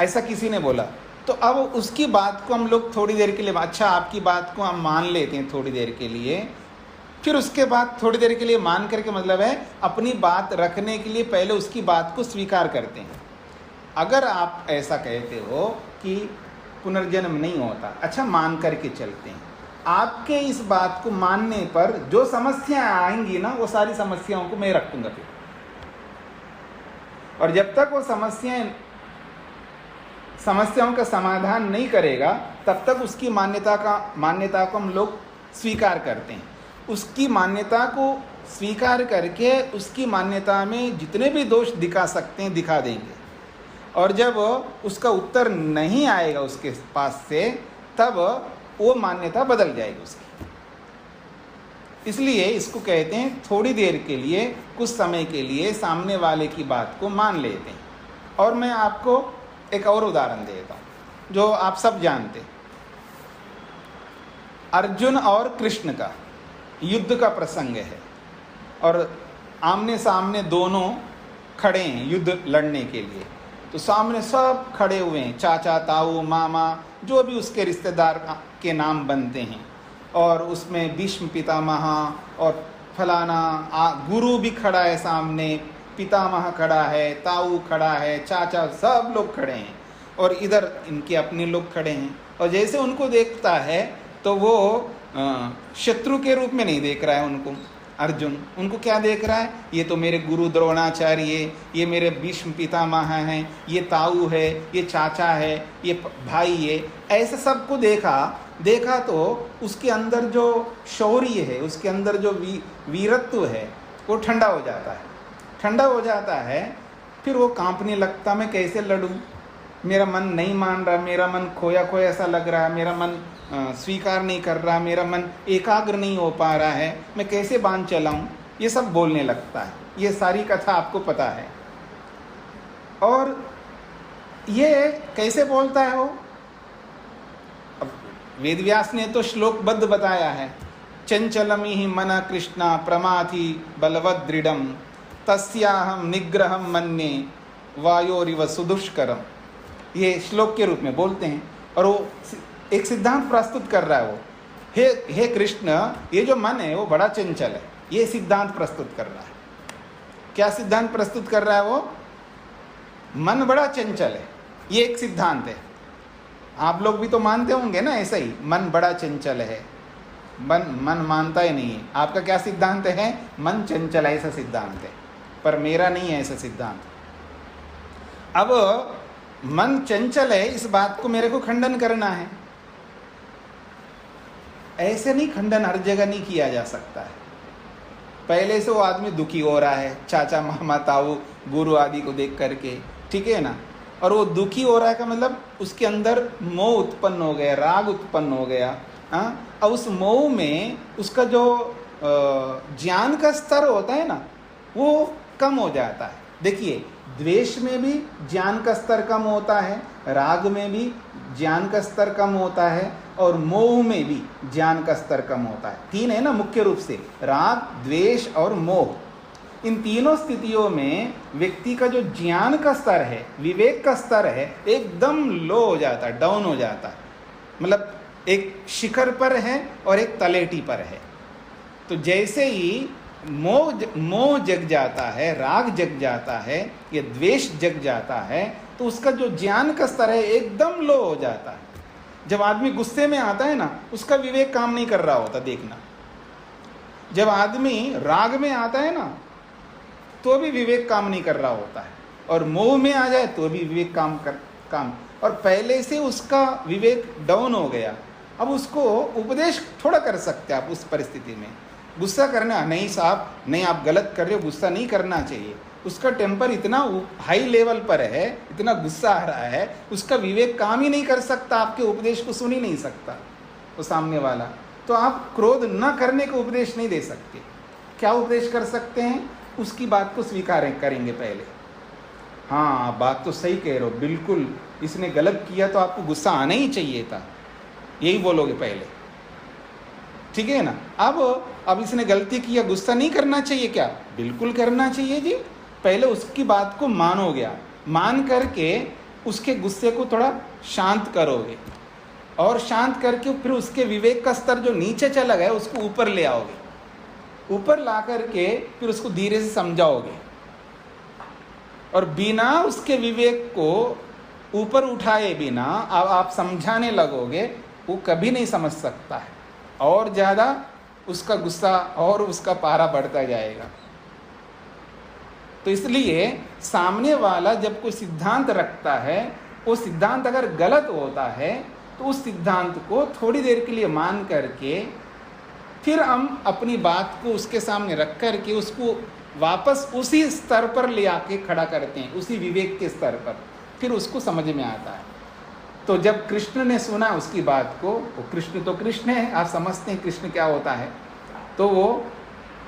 ऐसा किसी ने बोला। तो अब उसकी बात को हम लोग थोड़ी देर के लिए, अच्छा आपकी बात को हम मान लेते हैं थोड़ी देर के लिए, फिर उसके बाद थोड़ी देर के लिए मान करके मतलब है अपनी बात रखने के लिए पहले उसकी बात को स्वीकार करते हैं। अगर आप ऐसा कहते हो कि पुनर्जन्म नहीं होता, अच्छा मान करके चलते हैं, आपके इस बात को मानने पर जो समस्याएं आएंगी ना, वो सारी समस्याओं को मैं रखूंगा फिर, और जब तक वो समस्याओं का समाधान नहीं करेगा तब तक उसकी मान्यता को हम लोग स्वीकार करते हैं। उसकी मान्यता को स्वीकार करके उसकी मान्यता में जितने भी दोष दिखा सकते हैं दिखा देंगे, और जब उसका उत्तर नहीं आएगा उसके पास से, तब वो मान्यता बदल जाएगी उसकी। इसलिए इसको कहते हैं थोड़ी देर के लिए, कुछ समय के लिए सामने वाले की बात को मान लेते हैं। और मैं आपको एक और उदाहरण देता हूँ जो आप सब जानते हैं। अर्जुन और कृष्ण का युद्ध का प्रसंग है, और आमने सामने दोनों खड़े हैं युद्ध लड़ने के लिए। तो सामने सब खड़े हुए हैं, चाचा, ताऊ, मामा, जो भी उसके रिश्तेदार के नाम बनते हैं, और उसमें भीष्म पितामह और फलाना गुरु भी खड़ा है सामने, पितामह खड़ा है, ताऊ खड़ा है, चाचा, सब लोग खड़े हैं, और इधर इनके अपने लोग खड़े हैं। और जैसे उनको देखता है तो वो शत्रु के रूप में नहीं देख रहा है उनको। अर्जुन उनको क्या देख रहा है, ये तो मेरे गुरु द्रोणाचार्य, ये मेरे भीष्म पितामह हैं, ये ताऊ है, ये चाचा है, ये भाई है, ऐसे सबको देखा तो उसके अंदर जो शौर्य है, उसके अंदर जो वीरत्व है वो ठंडा हो जाता है। फिर वो कांपने लगता, मैं कैसे लड़ूं, मेरा मन नहीं मान रहा, मेरा मन खोया खोया सा लग रहा है, मेरा मन स्वीकार नहीं कर रहा, मेरा मन एकाग्र नहीं हो पा रहा है, मैं कैसे बांध चलाऊं, ये सब बोलने लगता है। ये सारी कथा आपको पता है। और ये कैसे बोलता है वो, अब वेदव्यास ने तो श्लोकबद्ध बताया है, चंचलमी ही मन कृष्णा प्रमाथि बलवद दृढ़म तस्याहम निग्रहम मन्ये वायोरिव सुदुष्करम। ये श्लोक के रूप में बोलते हैं, और वो एक सिद्धांत प्रस्तुत कर रहा है। वो हे कृष्ण, ये जो मन है वो बड़ा चंचल है, ये सिद्धांत प्रस्तुत कर रहा है। क्या सिद्धांत प्रस्तुत कर रहा है वो, मन बड़ा चंचल है, ये एक सिद्धांत है। आप लोग भी तो मानते होंगे ना ऐसा ही, मन बड़ा चंचल है, मन मानता ही नहीं है। आपका क्या सिद्धांत है, मन चंचल, ऐसा सिद्धांत है, पर मेरा नहीं है ऐसा सिद्धांत। अब मन चंचल है, इस बात को मेरे को खंडन करना है। ऐसे नहीं, खंडन हर जगह नहीं किया जा सकता है। पहले से वो आदमी दुखी हो रहा है, चाचा, मामा, ताऊ, गुरु आदि को देख करके, ठीक है ना, और वो दुखी हो रहा है का मतलब उसके अंदर मोह उत्पन्न हो गया, राग उत्पन्न हो गया। और उस मोह में उसका जो ज्ञान का स्तर होता है ना, वो कम हो जाता है। देखिए, द्वेष में भी ज्ञान का स्तर कम होता है, राग में भी ज्ञान का स्तर कम होता है, और मोह में भी ज्ञान का स्तर कम होता है। तीन है ना मुख्य रूप से, राग, द्वेष और मोह। इन तीनों स्थितियों में व्यक्ति का जो ज्ञान का स्तर है, विवेक का स्तर है, एकदम लो हो जाता है, डाउन हो जाता है। मतलब एक शिखर पर है और एक तलेटी पर है। तो जैसे ही मोह जग जाता है, राग जग जाता है, ये द्वेष जग जाता है, तो उसका जो ज्ञान का स्तर है एकदम लो हो जाता है। जब आदमी गुस्से में आता है ना, उसका विवेक काम नहीं कर रहा होता, देखना। जब आदमी राग में आता है ना, तो भी विवेक काम नहीं कर रहा होता है, और मोह में आ जाए तो भी विवेक काम और पहले से उसका विवेक डाउन हो गया। अब उसको उपदेश थोड़ा कर सकते आप उस परिस्थिति में। गुस्सा करना नहीं साहब, नहीं आप गलत कर रहे हो, गुस्सा नहीं करना चाहिए। उसका टेम्पर इतना हाई लेवल पर है, इतना गुस्सा आ रहा है, उसका विवेक काम ही नहीं कर सकता, आपके उपदेश को सुन ही नहीं सकता वो सामने वाला। तो आप क्रोध न करने का उपदेश नहीं दे सकते। क्या उपदेश कर सकते हैं, उसकी बात को स्वीकार करेंगे पहले। हाँ, बात तो सही कह रहे हो, बिल्कुल इसने गलत किया तो आपको गुस्सा आना ही चाहिए था, यही बोलोगे पहले, ठीक है ना। अब इसने गलती किया, गुस्सा नहीं करना चाहिए क्या, बिल्कुल करना चाहिए जी। पहले उसकी बात को मानोगे आप, मान करके उसके गुस्से को थोड़ा शांत करोगे, और शांत करके फिर उसके विवेक का स्तर जो नीचे चला गया उसको ऊपर ले आओगे, ऊपर ला करके फिर उसको धीरे से समझाओगे, और बिना उसके विवेक को ऊपर उठाए बिना अब आप समझाने लगोगे, वो कभी नहीं समझ सकता है, और ज़्यादा उसका गुस्सा और उसका पारा बढ़ता जाएगा। तो इसलिए सामने वाला जब कोई सिद्धांत रखता है, वो सिद्धांत अगर गलत होता है तो उस सिद्धांत को थोड़ी देर के लिए मान करके फिर हम अपनी बात को उसके सामने रख करके उसको वापस उसी स्तर पर ले आके खड़ा करते हैं, उसी विवेक के स्तर पर, फिर उसको समझ में आता है। तो जब कृष्ण ने सुना उसकी बात को, वो कृष्ण तो कृष्ण है, आप समझते हैं कृष्ण क्या होता है, तो वो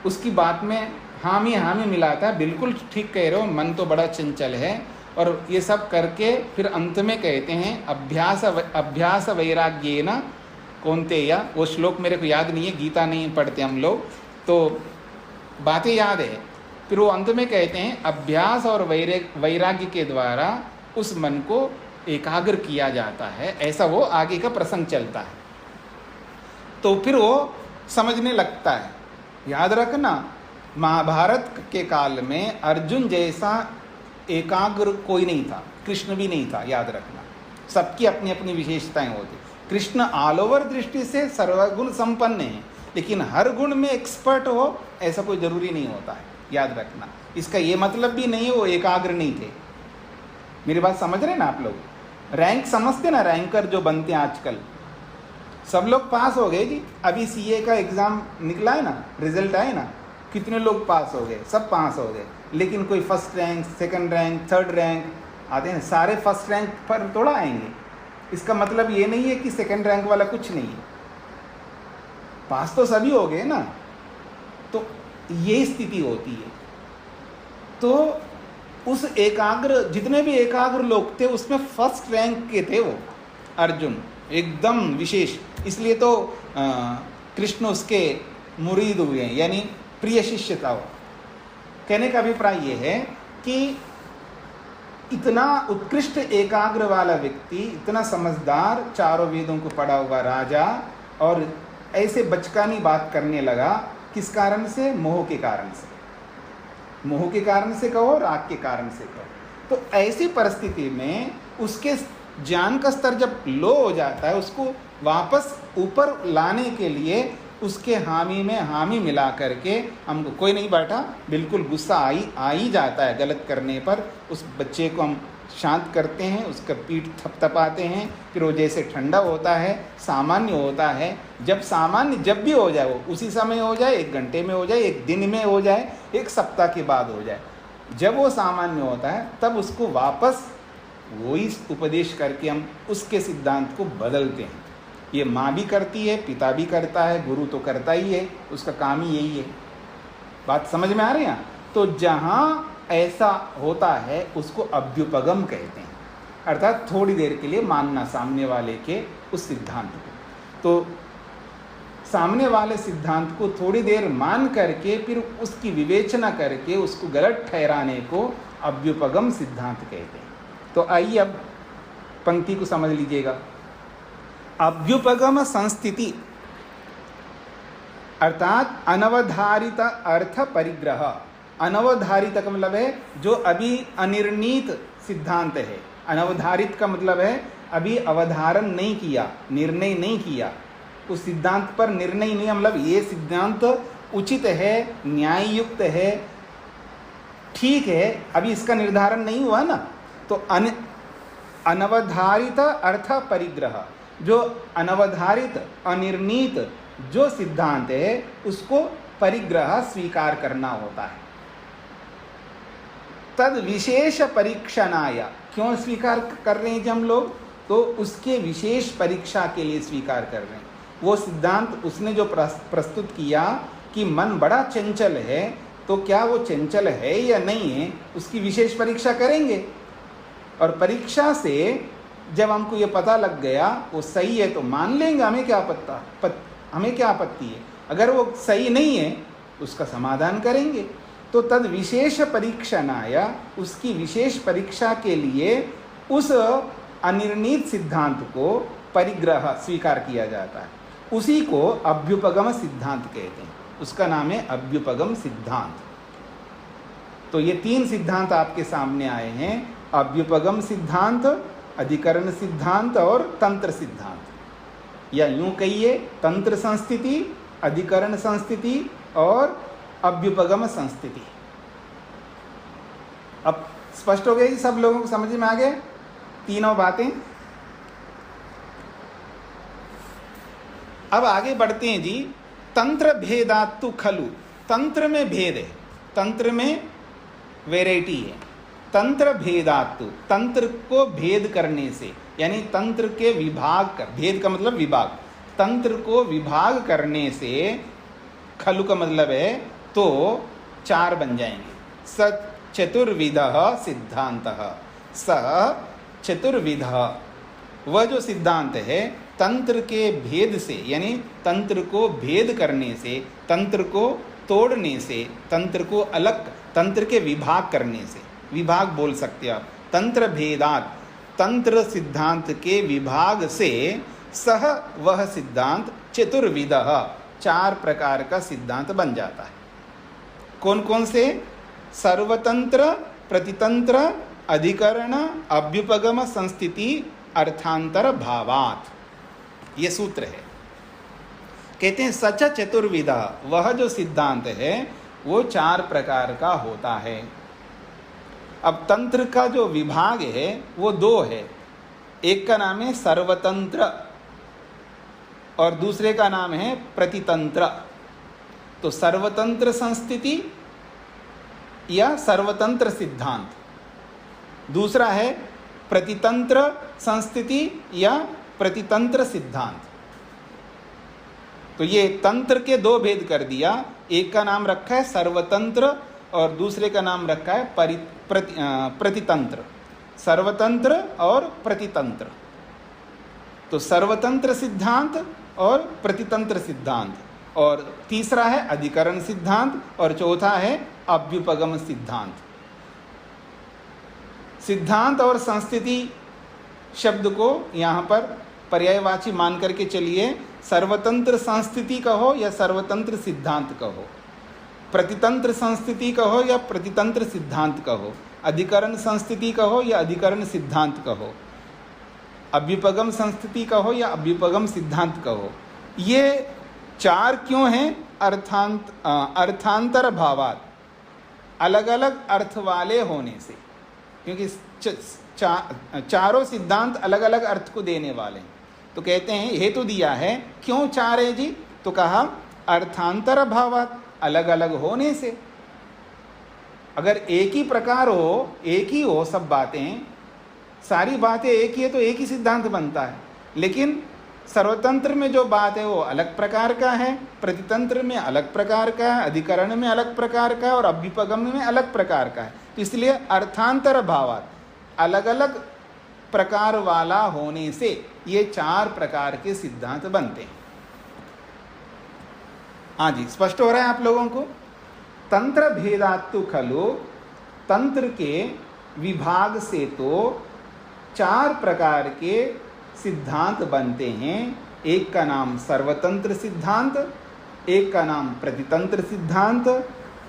उसकी बात में हामी हामी मिलाता है, बिल्कुल ठीक कह रहे हो, मन तो बड़ा चंचल है, और ये सब करके फिर अंत में कहते हैं अभ्यास वैराग्येन कौन्तेय। वो श्लोक मेरे को याद नहीं है, गीता नहीं पढ़ते हम लोग, तो बातें याद है। फिर वो अंत में कहते हैं अभ्यास और वैराग्य के द्वारा उस मन को एकाग्र किया जाता है, ऐसा वो आगे का प्रसंग चलता है। तो फिर वो समझने लगता है। याद रखना, महाभारत के काल में अर्जुन जैसा एकाग्र कोई नहीं था, कृष्ण भी नहीं था, याद रखना। सबकी अपनी अपनी विशेषताएं होती। कृष्ण ऑल ओवर दृष्टि से सर्वगुण संपन्न है, लेकिन हर गुण में एक्सपर्ट हो ऐसा कोई जरूरी नहीं होता है, याद रखना। इसका ये मतलब भी नहीं है वो एकाग्र नहीं थे। मेरी बात समझ रहे ना आप लोग? रैंक समझते ना, रैंकर जो बनते हैं आजकल, सब लोग पास हो गए जी। अभी सीए का एग्जाम निकला है ना, रिजल्ट आए ना, कितने लोग पास हो गए? सब पास हो गए, लेकिन कोई first rank, second rank, third rank आते हैं, सारे फर्स्ट रैंक पर थोड़ा आएंगे। इसका मतलब ये नहीं है कि सेकंड रैंक वाला कुछ नहीं है, पास तो सभी हो गए ना। तो ये स्थिति होती है। तो उस एकाग्र, जितने भी एकाग्र लोग थे उसमें फर्स्ट रैंक के थे वो अर्जुन, एकदम विशेष। इसलिए तो कृष्ण उसके मुरीद हुए हैं, यानी प्रिय शिष्य था वो। कहने का अभिप्राय ये है कि इतना उत्कृष्ट एकाग्र वाला व्यक्ति, इतना समझदार, चारों वेदों को पढ़ा हुआ राजा, और ऐसे बचकानी बात करने लगा, किस कारण से? मोह के कारण से। मोह के कारण से कहो, राग के कारण से कहो। तो ऐसी परिस्थिति में उसके ज्ञान का स्तर जब लो हो जाता है, उसको वापस ऊपर लाने के लिए उसके हामी में हामी मिला करके, हमको कोई नहीं बैठा, बिल्कुल गुस्सा आ ही जाता है गलत करने पर, उस बच्चे को हम शांत करते हैं, उसका पीठ थपथपाते हैं, फिर वो जैसे ठंडा होता है, सामान्य होता है। जब सामान्य जब भी हो जाए, वो उसी समय हो जाए, 1 घंटे में हो जाए, 1 दिन में हो जाए, 1 सप्ताह के बाद हो जाए, जब वो सामान्य होता है तब उसको वापस वही उपदेश करके हम उसके सिद्धांत को बदलते हैं। ये माँ भी करती है, पिता भी करता है, गुरु तो करता ही है, उसका काम ही यही है। बात समझ में आ रही है? तो जहाँ ऐसा होता है उसको अभ्युपगम कहते हैं, अर्थात थोड़ी देर के लिए मानना सामने वाले के उस सिद्धांत को। तो सामने वाले सिद्धांत को थोड़ी देर मान करके फिर उसकी विवेचना करके उसको गलत ठहराने को अभ्युपगम सिद्धांत कहते हैं। तो आइए अब पंक्ति को समझ लीजिएगा। अभ्युपगम संस्थिति अर्थात अनवधारित अर्थ परिग्रह। अनवधारित का मतलब है जो अभी अनिर्णीत सिद्धांत है। अनवधारित का मतलब है अभी अवधारण नहीं किया, निर्णय नहीं किया, उस सिद्धांत पर निर्णय नहीं, मतलब ये सिद्धांत उचित है, न्याय युक्त है, ठीक है, अभी इसका निर्धारण नहीं हुआ ना। तो अनवधारित अर्थ परिग्रह, जो अनवधारित अनिर्णीत जो सिद्धांत है उसको परिग्रह स्वीकार करना होता है। तद विशेष परीक्षणाय, क्यों स्वीकार कर रहे हैं हम लोग? तो उसके विशेष परीक्षा के लिए स्वीकार कर रहे हैं। वो सिद्धांत उसने जो प्रस्तुत किया कि मन बड़ा चंचल है, तो क्या वो चंचल है या नहीं है, उसकी विशेष परीक्षा करेंगे। और परीक्षा से जब हमको ये पता लग गया वो सही है तो मान लेंगे, हमें क्या आपत्ति है। अगर वो सही नहीं है उसका समाधान करेंगे। तो तद विशेष परीक्षणाय, उसकी विशेष परीक्षा के लिए उस अनिर्णीत सिद्धांत को परिग्रह स्वीकार किया जाता है, उसी को अभ्युपगम सिद्धांत कहते हैं। उसका नाम है अभ्युपगम सिद्धांत। तो ये तीन सिद्धांत आपके सामने आए हैं, अभ्युपगम सिद्धांत, अधिकरण सिद्धांत और तंत्र सिद्धांत। या यूं कहिए तंत्र संस्थिति, अधिकरण संस्थिति और अभ्युपगम संस्थिति। अब स्पष्ट हो गई, सब लोगों को समझ में आ गए तीनों बातें। अब आगे बढ़ते हैं जी। तंत्र भेदातु खलु, तंत्र में भेद है, तंत्र में वेराइटी है। तंत्र भेदातु, तंत्र को भेद करने से, यानी तंत्र के विभाग कर, भेद का मतलब विभाग, तंत्र को विभाग करने से, खलु का मतलब है तो चार बन जाएंगे। स चतुर्विधः सिद्धांतः, स चतुर्विधः, वह जो सिद्धांत है तंत्र के भेद से, यानी तंत्र को भेद करने से, तंत्र को तोड़ने से, तंत्र को अलग, तंत्र के विभाग करने से, विभाग बोल सकते हैं आप, तंत्र भेदात, तंत्र सिद्धांत के विभाग से, सह वह सिद्धांत चतुर्विधः, चार प्रकार का सिद्धांत बन जाता है। कौन कौन से? सर्वतंत्र, प्रतितंत्र, अधिकरण, अभ्युपगम संस्थिति, अर्थांतर भावात। ये सूत्र है। कहते हैं सच चतुर्विधा, वह जो सिद्धांत है वो चार प्रकार का होता है। अब तंत्र का जो विभाग है वो दो है, एक का नाम है सर्वतंत्र और दूसरे का नाम है प्रतितंत्र। तो सर्वतंत्र संस्थिति या सर्वतंत्र सिद्धांत, दूसरा है प्रतितंत्र संस्थिति या प्रतितंत्र सिद्धांत। तो ये तंत्र के दो भेद कर दिया, एक का नाम रखा है सर्वतंत्र और दूसरे का नाम रखा है प्रतितंत्र, सर्वतंत्र और प्रतितंत्र। तो सर्वतंत्र सिद्धांत और प्रतितंत्र सिद्धांत, और तीसरा है अधिकरण सिद्धांत, और चौथा है अभ्युपगम सिद्धांत। सिद्धांत और संस्थिति शब्द को यहाँ पर पर्यायवाची मान करके चलिए, सर्वतंत्र संस्थिति कहो या सर्वतंत्र सिद्धांत कहो, प्रतितंत्र संस्थिति कहो या प्रतितंत्र सिद्धांत कहो, अधिकरण संस्थिति कहो या अधिकरण सिद्धांत कहो, अभ्युपगम संस्थिति कहो या अभ्युपगम सिद्धांत कहो। ये चार क्यों हैं? अर्थांतर भावात, अलग अलग अर्थ वाले होने से, क्योंकि चारों सिद्धांत अलग अलग अर्थ को देने वाले हैं। तो कहते हैं हेतु दिया है, क्यों चार है जी? तो कहा अर्थांतर भावात, अलग अलग होने से। अगर एक ही प्रकार हो, एक ही हो सब बातें, सारी बातें एक ही है तो एक ही सिद्धांत बनता है। लेकिन सर्वतंत्र में जो बात है वो अलग प्रकार का है, प्रतितंत्र में अलग प्रकार का है, अधिकरण में अलग प्रकार का है और अभ्युपगम में अलग प्रकार का है। तो इसलिए अर्थांतर भावात, अलग अलग प्रकार वाला होने से ये चार प्रकार के सिद्धांत बनते हैं। हाँ जी, स्पष्ट हो रहा है आप लोगों को? तंत्र भेदातु खलु, तंत्र के विभाग से तो चार प्रकार के सिद्धांत बनते हैं। एक का नाम सर्वतंत्र सिद्धांत, एक का नाम प्रतितंत्र सिद्धांत,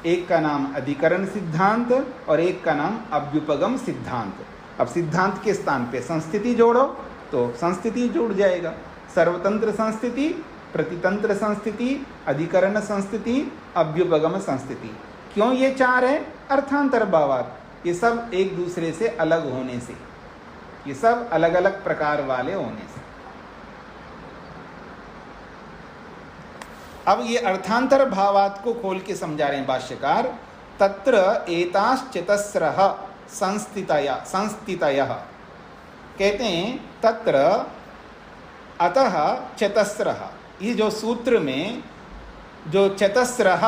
एक का नाम अधिकरण सिद्धांत और एक का नाम अभ्युपगम सिद्धांत। अब सिद्धांत के स्थान पे संस्थिति जोड़ो तो संस्थिति जुड़ जाएगा। सर्वतंत्र संस्थिति, प्रतितंत्र संस्थिति, अधिकरण संस्थिति, अभ्युपगम संस्थिति। क्यों ये चार है? अर्थांतर भावात, ये सब एक दूसरे से अलग होने से, ये सब अलग अलग प्रकार वाले होने से। अब ये अर्थांतर भावात को खोल के समझा रहे हैं भाष्यकार। तत्र एताश्चतस्रः संस्थितयः, कहते हैं तत्र अतः चतस्रः, ये जो सूत्र में जो चतस्रः,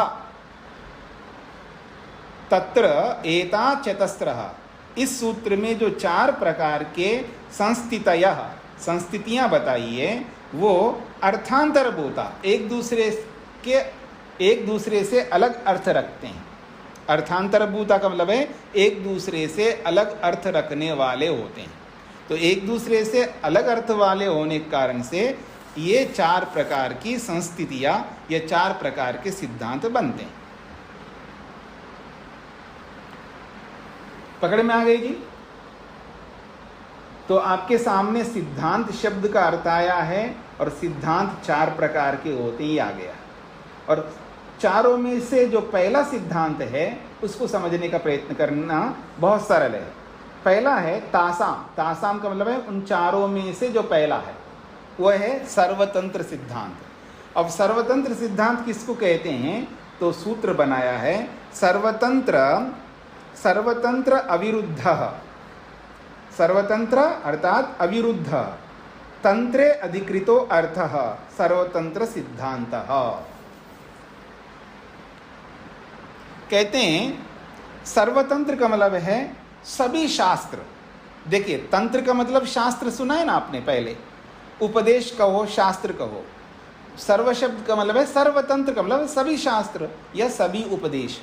तत्र एता चतस्रः, इस सूत्र में जो चार प्रकार के संस्थितयः, संस्थितियां बताई है, वो अर्थांतरभूता, एक दूसरे से अलग अर्थ रखते हैं। अर्थांतरभूता का मतलब है एक दूसरे से अलग अर्थ रखने वाले होते हैं। तो एक दूसरे से अलग अर्थ वाले होने के कारण से ये 4 प्रकार की संस्थितियां या 4 प्रकार के सिद्धांत बनते हैं। पकड़ में आ गई जी? तो आपके सामने सिद्धांत शब्द का अर्थ आया है और सिद्धांत 4 प्रकार के होते ही आ गया। और चारों में से जो पहला सिद्धांत है उसको समझने का प्रयत्न करना बहुत सरल है। पहला है तासाम। तासाम का मतलब है उन चारों में से जो पहला है वह है सर्वतंत्र सिद्धांत। अब सर्वतंत्र सिद्धांत किसको कहते हैं? तो सूत्र बनाया है सर्वतंत्र अविरुद्धः। सर्वतंत्र अर्थात अविरुद्ध, तंत्रे अधिकृतो अर्थः सर्वतंत्र सिद्धांतः। कहते हैं सर्वतंत्र का मतलब है सभी शास्त्र। देखिए, तंत्र का मतलब शास्त्र सुना है ना आपने पहले, उपदेश कहो शास्त्र कहो। सर्व शब्द का मतलब है सर्वतंत्र का मतलब सभी शास्त्र या सभी उपदेश।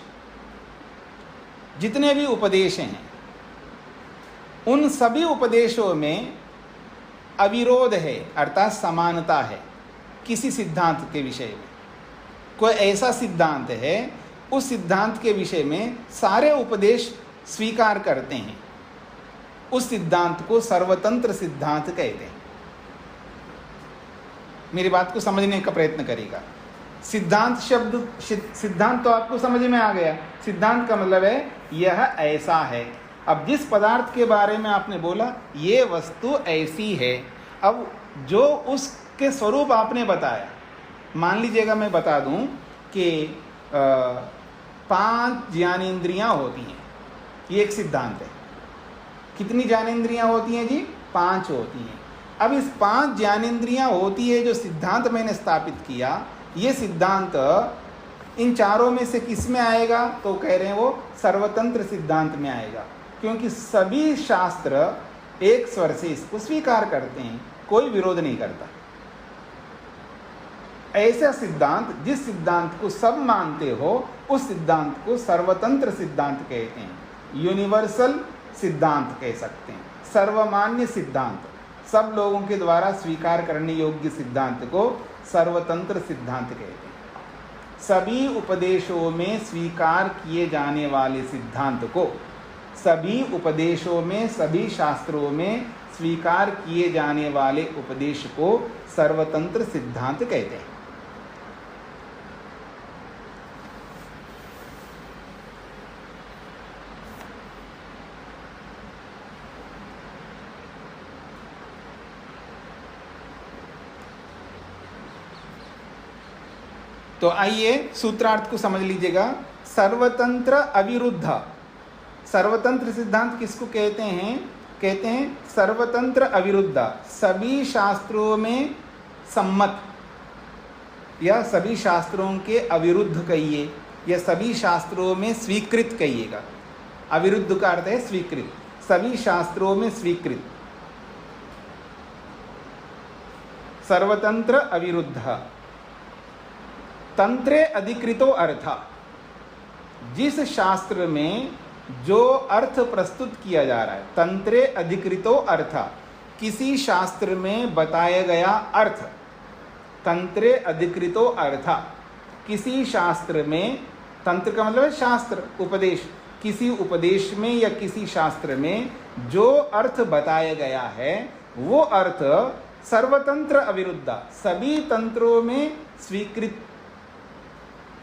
जितने भी उपदेश हैं उन सभी उपदेशों में अविरोध है अर्थात समानता है किसी सिद्धांत के विषय में। कोई ऐसा सिद्धांत है, उस सिद्धांत के विषय में सारे उपदेश स्वीकार करते हैं, उस सिद्धांत को सर्वतंत्र सिद्धांत कहते हैं। मेरी बात को समझने का प्रयत्न करेगा। सिद्धांत शब्द, सिद्धांत तो आपको समझ में आ गया। सिद्धांत का मतलब है यह ऐसा है। अब जिस पदार्थ के बारे में आपने बोला ये वस्तु ऐसी है, अब जो उसके स्वरूप आपने बताया, मान लीजिएगा मैं बता दूं कि 5 ज्ञानेंद्रियां होती हैं, ये एक सिद्धांत है। कितनी ज्ञानेंद्रियां होती हैं जी? 5 होती हैं। अब इस 5 ज्ञानेंद्रियां होती है जो सिद्धांत मैंने स्थापित किया, ये सिद्धांत इन चारों में से किस में आएगा? तो कह रहे हैं वो सर्वतंत्र सिद्धांत में आएगा, क्योंकि सभी शास्त्र एक स्वर से इसको स्वीकार करते हैं, कोई विरोध नहीं करता। ऐसा सिद्धांत, जिस सिद्धांत को सब मानते हो उस सिद्धांत को सर्वतंत्र सिद्धांत कहते हैं। यूनिवर्सल सिद्धांत कह सकते हैं, सर्वमान्य सिद्धांत, सब लोगों के द्वारा स्वीकार करने योग्य सिद्धांत को सर्वतंत्र सिद्धांत कहते हैं। सभी उपदेशों में स्वीकार किए जाने वाले सिद्धांत को, सभी उपदेशों में, सभी शास्त्रों में स्वीकार किए जाने वाले उपदेश को सर्वतंत्र सिद्धांत कहते हैं। तो आइए सूत्रार्थ को समझ लीजिएगा। सर्वतंत्र अविरुद्ध, सर्वतंत्र सिद्धांत किसको कहते हैं? कहते हैं सर्वतंत्र अविरुद्ध, सभी शास्त्रों में सम्मत या सभी शास्त्रों के अविरुद्ध कहिए या सभी शास्त्रों में स्वीकृत कहिएगा। अविरुद्ध का अर्थ है स्वीकृत, सभी शास्त्रों में स्वीकृत। सर्वतंत्र अविरुद्ध, तंत्रे अधिकृतो अर्थ, जिस शास्त्र में जो अर्थ प्रस्तुत किया जा रहा है, तंत्रे अधिकृतो अर्थ, किसी शास्त्र में बताया गया अर्थ, तंत्रे अधिकृतो अर्थ, किसी शास्त्र में, तंत्र का मतलब है शास्त्र, उपदेश, किसी उपदेश में या किसी शास्त्र में जो अर्थ बताया गया है वो अर्थ सर्वतंत्र अविरुद्ध, सभी तंत्रों में स्वीकृत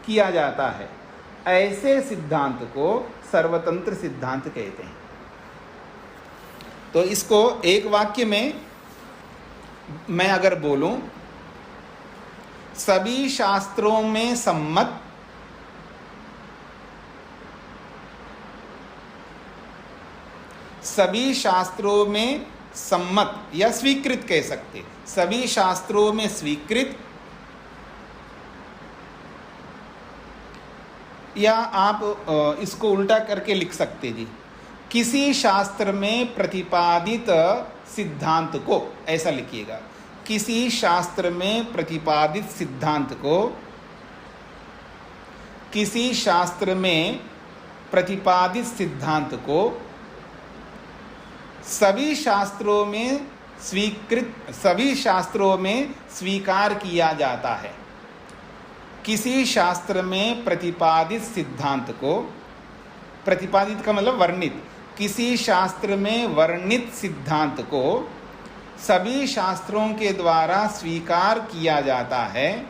किया जाता है। ऐसे सिद्धांत को सर्वतंत्र सिद्धांत कहते हैं। तो इसको एक वाक्य में मैं अगर बोलूं, सभी शास्त्रों में सम्मत, सभी शास्त्रों में सम्मत या स्वीकृत कह सकते, सभी शास्त्रों में स्वीकृत, या आप इसको उल्टा करके लिख सकते जी, किसी शास्त्र में प्रतिपादित सिद्धांत को, ऐसा लिखिएगा, किसी शास्त्र में प्रतिपादित सिद्धांत को, किसी शास्त्र में प्रतिपादित सिद्धांत को सभी शास्त्रों में स्वीकार किया जाता है। किसी शास्त्र में प्रतिपादित सिद्धांत को, प्रतिपादित का मतलब वर्णित, किसी शास्त्र में वर्णित सिद्धांत को सभी शास्त्रों के द्वारा स्वीकार किया जाता है,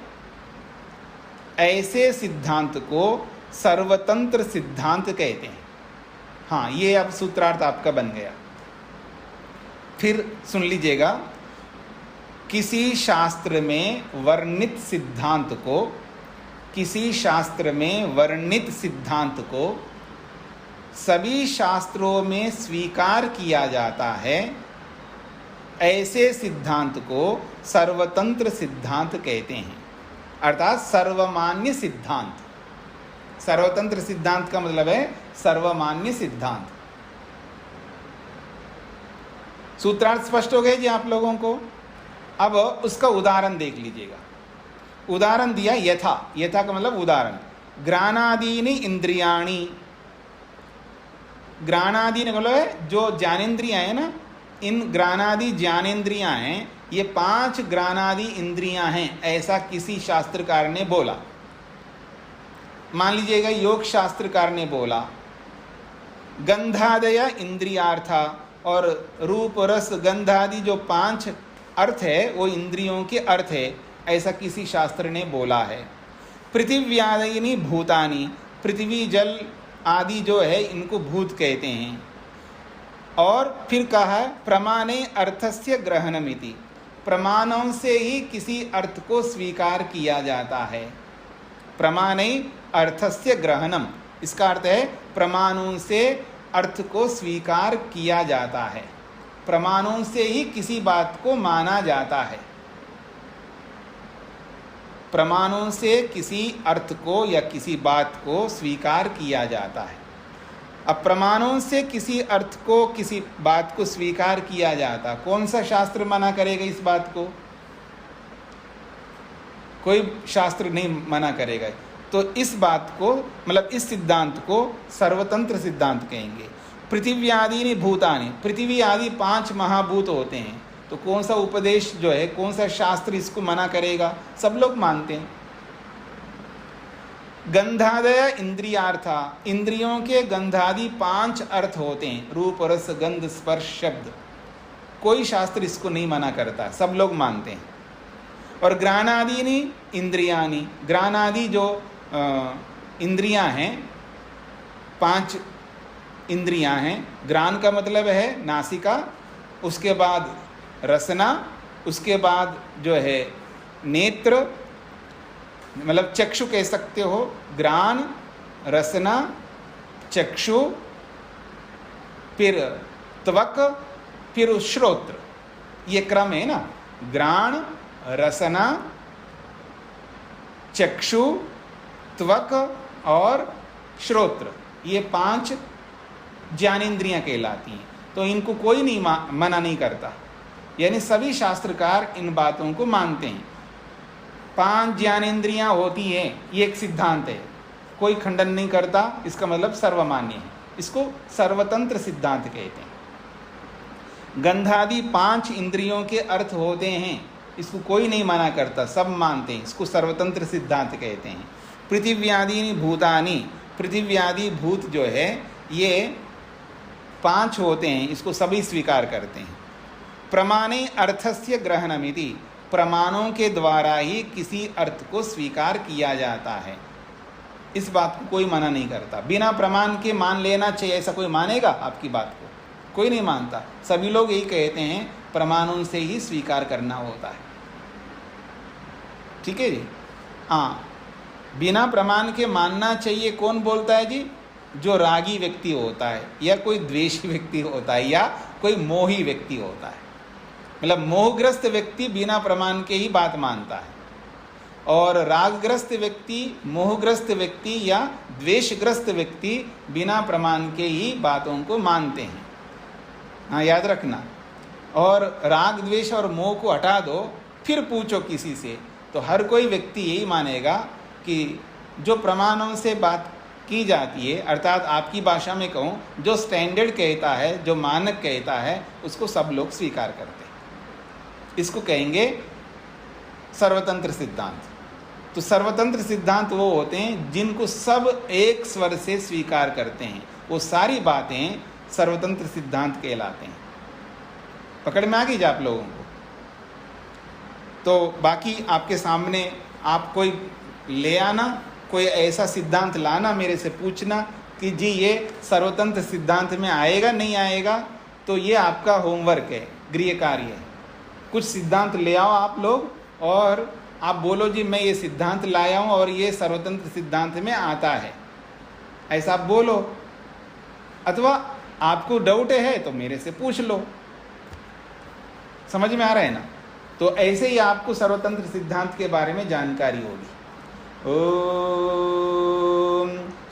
ऐसे सिद्धांत को सर्वतंत्र सिद्धांत कहते हैं। हाँ, ये अब सूत्रार्थ आपका बन गया। फिर सुन लीजिएगा, किसी शास्त्र में वर्णित सिद्धांत को, किसी शास्त्र में वर्णित सिद्धांत को सभी शास्त्रों में स्वीकार किया जाता है, ऐसे सिद्धांत को सर्वतंत्र सिद्धांत कहते हैं, अर्थात सर्वमान्य सिद्धांत। सर्वतंत्र सिद्धांत का मतलब है सर्वमान्य सिद्धांत। सूत्रार्थ स्पष्ट हो गए जी आप लोगों को। अब उसका उदाहरण देख लीजिएगा। उदाहरण दिया यथा, यथा का मतलब उदाहरण। ग्राणादीनि इंद्रियाणि, ग्राणादि मतलब है जो ज्ञानेन्द्रियां हैं ना, इन ग्राणादि ज्ञानेन्द्रियां हैं, ये 5 ग्राणादि इंद्रियां हैं, ऐसा किसी शास्त्रकार ने बोला। मान लीजिएगा योग शास्त्रकार ने बोला। गंधादय इंद्रियार्था, और रूप रस गंधादि जो 5 अर्थ है वो इंद्रियों के अर्थ है, ऐसा किसी शास्त्र ने बोला है। पृथिव्यादीनि भूतानि, पृथ्वी जल आदि जो है इनको भूत कहते हैं। और फिर कहा प्रमाणे अर्थस्य ग्रहणमिति, प्रमाणों से ही किसी अर्थ को स्वीकार किया जाता है। प्रमाणे अर्थस्य ग्रहणम, इसका अर्थ है प्रमाणों से अर्थ को स्वीकार किया जाता है, प्रमाणों से ही किसी बात को माना जाता है। प्रमाणों से किसी अर्थ को या किसी बात को स्वीकार किया जाता है। अब प्रमाणों से किसी अर्थ को, किसी बात को स्वीकार किया जाता, कौन सा शास्त्र मना करेगा इस बात को? कोई शास्त्र नहीं मना करेगा। तो इस बात को, मतलब इस सिद्धांत को सर्वतंत्र सिद्धांत कहेंगे। पृथिव्यादीनि भूतानि, पृथ्वी आदि 5 महाभूत होते हैं, तो कौन सा उपदेश जो है, कौन सा शास्त्र इसको मना करेगा? सब लोग मानते हैं। गंधादय इंद्रियार्था, इंद्रियों के गंधादि 5 अर्थ होते हैं, रूप रस गंध स्पर्श शब्द। कोई शास्त्र इसको नहीं मना करता, सब लोग मानते हैं। और ग्राणादीनि इंद्रियानि, ग्राणादि जो इंद्रियां हैं, 5 इंद्रियां हैं। ग्राण का मतलब है नासिका, उसके बाद रसना, उसके बाद जो है नेत्र, मतलब चक्षु कह सकते हो। ग्राण, रसना, चक्षु, फिर त्वक, फिर श्रोत्र, ये क्रम है ना। ग्राण, रसना, चक्षु, त्वक और श्रोत्र, ये 5 ज्ञानेंद्रियां कहलाती हैं। तो इनको कोई नहीं मना नहीं करता, यानी सभी शास्त्रकार इन बातों को मानते हैं। 5 ज्ञानेंद्रियां होती हैं, ये एक सिद्धांत है, कोई खंडन नहीं करता, इसका मतलब सर्वमान्य है। इसको सर्वतंत्र सिद्धांत कहते हैं। गंधादि 5 इंद्रियों के अर्थ होते हैं, इसको कोई नहीं मना करता, सब मानते हैं, इसको सर्वतंत्र सिद्धांत कहते हैं। पृथिव्यादीनि भूतानि, पृथिव्यादि भूत जो है ये 5 होते हैं, इसको सभी स्वीकार करते हैं। प्रमाणे अर्थस्य ग्रहणमिति, प्रमाणों के द्वारा ही किसी अर्थ को स्वीकार किया जाता है। इस बात को कोई मना नहीं करता। बिना प्रमाण के मान लेना चाहिए, ऐसा कोई मानेगा आपकी बात को? कोई नहीं मानता। सभी लोग यही कहते हैं प्रमाणों से ही स्वीकार करना होता है। ठीक है जी। हाँ, बिना प्रमाण के मानना चाहिए कौन बोलता है जी? जो रागी व्यक्ति होता है, या कोई द्वेषी व्यक्ति होता है, या कोई मोही व्यक्ति होता है। मतलब मोहग्रस्त व्यक्ति बिना प्रमाण के ही बात मानता है, और रागग्रस्त व्यक्ति, मोहग्रस्त व्यक्ति या द्वेषग्रस्त व्यक्ति बिना प्रमाण के ही बातों को मानते हैं। हाँ, याद रखना। और राग द्वेष और मोह को हटा दो, फिर पूछो किसी से, तो हर कोई व्यक्ति यही मानेगा कि जो प्रमाणों से बात की जाती है, अर्थात आपकी भाषा में कहूँ, जो स्टैंडर्ड कहता है, जो मानक कहता है, उसको सब लोग स्वीकार करते हैं। इसको कहेंगे सर्वतंत्र सिद्धांत। तो सर्वतंत्र सिद्धांत वो होते हैं जिनको सब एक स्वर से स्वीकार करते हैं, वो सारी बातें सर्वतंत्र सिद्धांत कहलाते हैं। पकड़ में आ गई आप लोगों को? तो बाकी आपके सामने आप कोई ले आना, कोई ऐसा सिद्धांत लाना, मेरे से पूछना कि जी ये सर्वतंत्र सिद्धांत में आएगा नहीं आएगा, तो ये आपका होमवर्क है, गृह कार्य है। कुछ सिद्धांत ले आओ आप लोग और आप बोलो जी मैं ये सिद्धांत लाया हूँ और ये सर्वतंत्र सिद्धांत में आता है, ऐसा आप बोलो। अथवा आपको डाउट है तो मेरे से पूछ लो। समझ में आ रहा है ना? तो ऐसे ही आपको सर्वतंत्र सिद्धांत के बारे में जानकारी होगी। ओम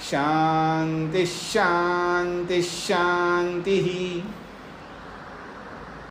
शांति शांति शांति।